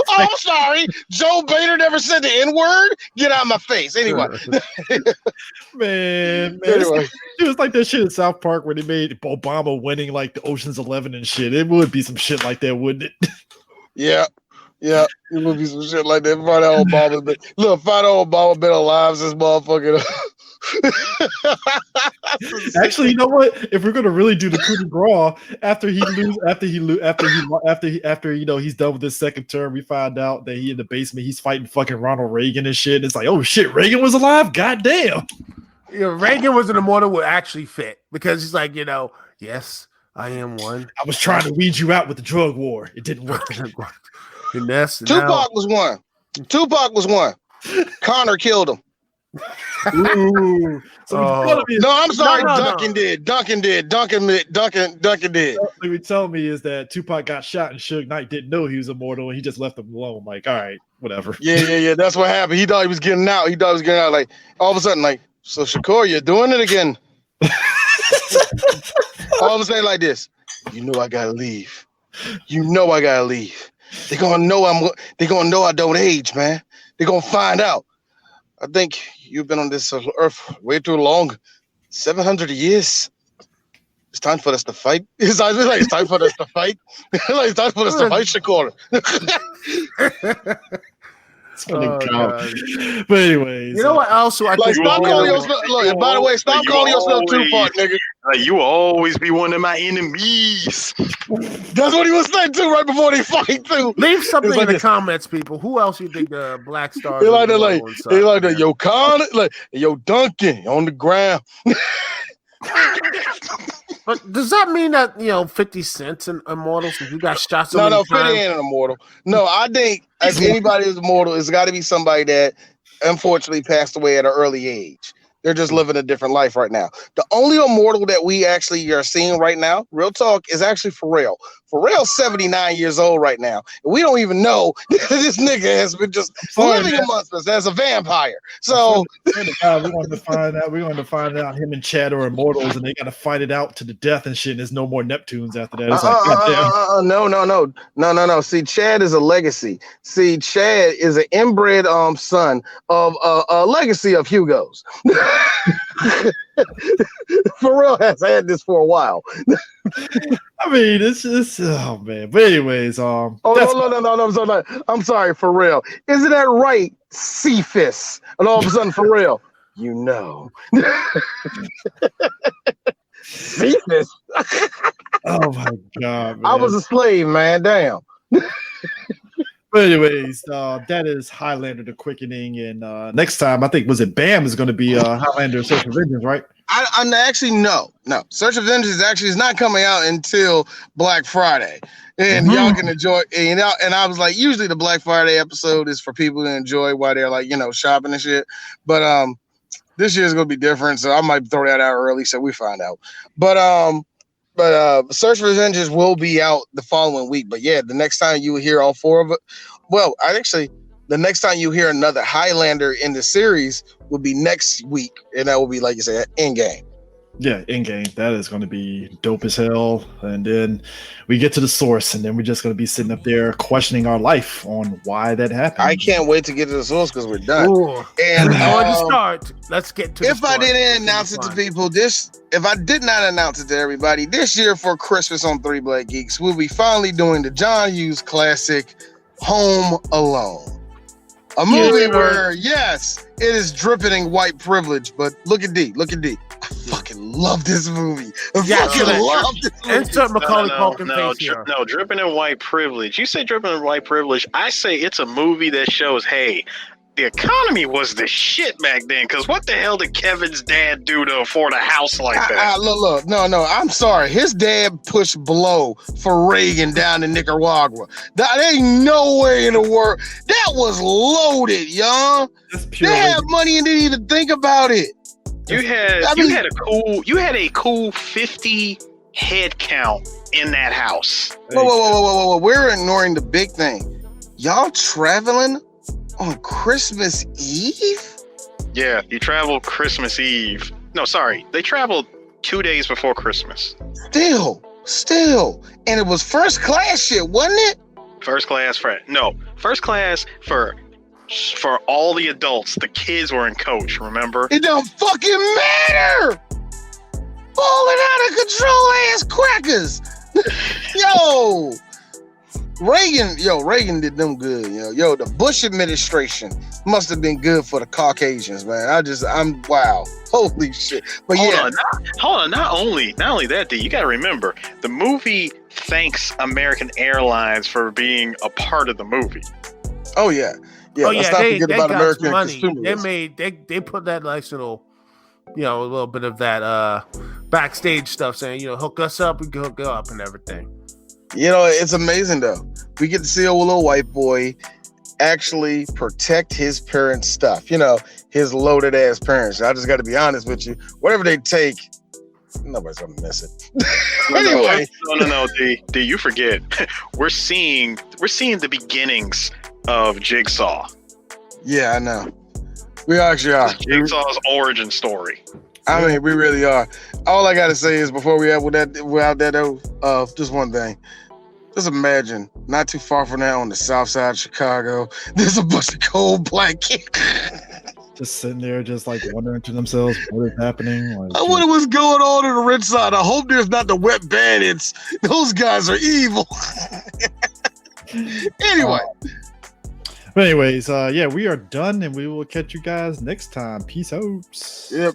Oh, I'm sorry. Joe Boehner never said the N-word? Get out of my face. Anyway. Man. Anyway. It was like that shit in South Park where they made Obama winning like the Ocean's 11 and shit. It would be some shit like that, wouldn't it? Yeah. It would be some shit like that. Find out Obama been alive since motherfucking. Actually, you know what? If we're gonna really do the coup de grace, after he's done with his second term, we find out that he in the basement, he's fighting fucking Ronald Reagan and shit. It's like, oh shit, Reagan was alive? God damn. Reagan was an immortal would actually fit because he's like, yes, I am one. I was trying to weed you out with the drug war. It didn't work. Tupac was one. Connor killed him. Ooh. I'm sorry. Duncan did. Duncan did. What you tell me is that Tupac got shot and Suge Knight didn't know he was immortal and he just left him alone. Like, all right, whatever. Yeah. That's what happened. He thought he was getting out. Like all of a sudden, like, so Shakur, you're doing it again. All of a sudden, like this. You know I gotta leave. They're gonna know I don't age, man. They're gonna find out. I think you've been on this earth way too long. 700 years. It's time for us to fight. It's time for us to fight. Shakur. But anyways, you know what else? Stop calling yourself. By the way, stop calling yourself Tupac, nigga. Like, you will always be one of my enemies. That's what he was saying too, right before they fight too. Leave something in the comments, people. Who else you think the Black Stars? They like that, yo, Connor, like, yo, Duncan on the ground. But does that mean that 50 Cent's an immortal? So you got shot so No, 50 ain't an immortal. No, I think if anybody is immortal, it's got to be somebody that unfortunately passed away at an early age. They're just living a different life right now. The only immortal that we actually are seeing right now, real talk, is actually Pharrell. Pharrell's 79 years old right now. And we don't even know this nigga has been just living amongst us as a vampire. So we're going to find out. We're going to find out him and Chad are immortals, and they got to fight it out to the death and shit. And there's no more Neptunes after that. It's No. See, Chad is a legacy. See, Chad is an inbred son of a legacy of Hugo's. Pharrell has had this for a while. I mean, it's oh man. But anyways, no. I'm sorry, Pharrell. Isn't that right, Cephas? And all of a sudden, Pharrell, Cephas. Oh my god, man. I was a slave, man. Damn. But anyways, that is Highlander: The Quickening, and next time I think was Bam is going to be Highlander: Search of Vengeance, right? I'm actually no. Search of Vengeance is not coming out until Black Friday, and y'all can enjoy. And I was like, usually the Black Friday episode is for people to enjoy while they're like shopping and shit. But this year is gonna be different, so I might throw that out early so we find out. But Search for Vengeance will be out the following week. But yeah, the next time you hear all four of it, the next time you hear another Highlander in the series will be next week, and that will be, like you said, Endgame. Yeah, Endgame. That is going to be dope as hell. And then we get to the source, and then we're just going to be sitting up there questioning our life on why that happened. I can't wait to get to the source because we're done. Ooh. And to start, let's get to. If I didn't announce it to people, if I did not announce it to everybody, this year for Christmas on 3 Black Geeks, we'll be finally doing the John Hughes classic, Home Alone. A movie where, yes, it is dripping in white privilege, but look at D. I fucking love this movie. Insert Macaulay Culkin face here. No, dripping in white privilege. You say dripping in white privilege. I say it's a movie that shows, hey, the economy was the shit back then. Because what the hell did Kevin's dad do to afford a house like that? Look, no, I'm sorry. His dad pushed blow for Reagan down in Nicaragua. That ain't no way in the world. That was loaded, y'all. They had money and didn't even think about it. You had a cool 50 head count in that house. Whoa. We're ignoring the big thing. Y'all traveling on Christmas Eve? Yeah, you traveled Christmas Eve. No, sorry. They traveled 2 days before Christmas. Still. And it was first class shit, wasn't it? First class for all the adults. The kids were in coach, remember? It don't fucking matter! Falling out of control ass crackers! Yo! Reagan did them good. Yo, the Bush administration must have been good for the Caucasians, man. I'm wow. Holy shit. But hold on. Not only that, D, you gotta remember, the movie thanks American Airlines for being a part of the movie. Oh yeah. Yeah, let's not forget about American money. consumerism. They put that nice little, a little bit of that backstage stuff saying, hook us up, we can hook you up and everything. It's amazing though. We get to see a little white boy actually protect his parents' stuff. His loaded ass parents. I just got to be honest with you. Whatever they take, nobody's gonna miss it. Anyway, no, D, you forget. We're seeing the beginnings of Jigsaw. Yeah, I know. We actually are. Jigsaw's origin story. I mean, we really are. All I gotta say is before we have without that, just one thing. Just imagine, not too far from now on the south side of Chicago, there's a bunch of cold black kids. Just sitting there, just like wondering to themselves what is happening. I wonder what's going on the rich side. I hope there's not the wet bandits. Those guys are evil. Anyway. But anyways, we are done and we will catch you guys next time. Peace out. Yep.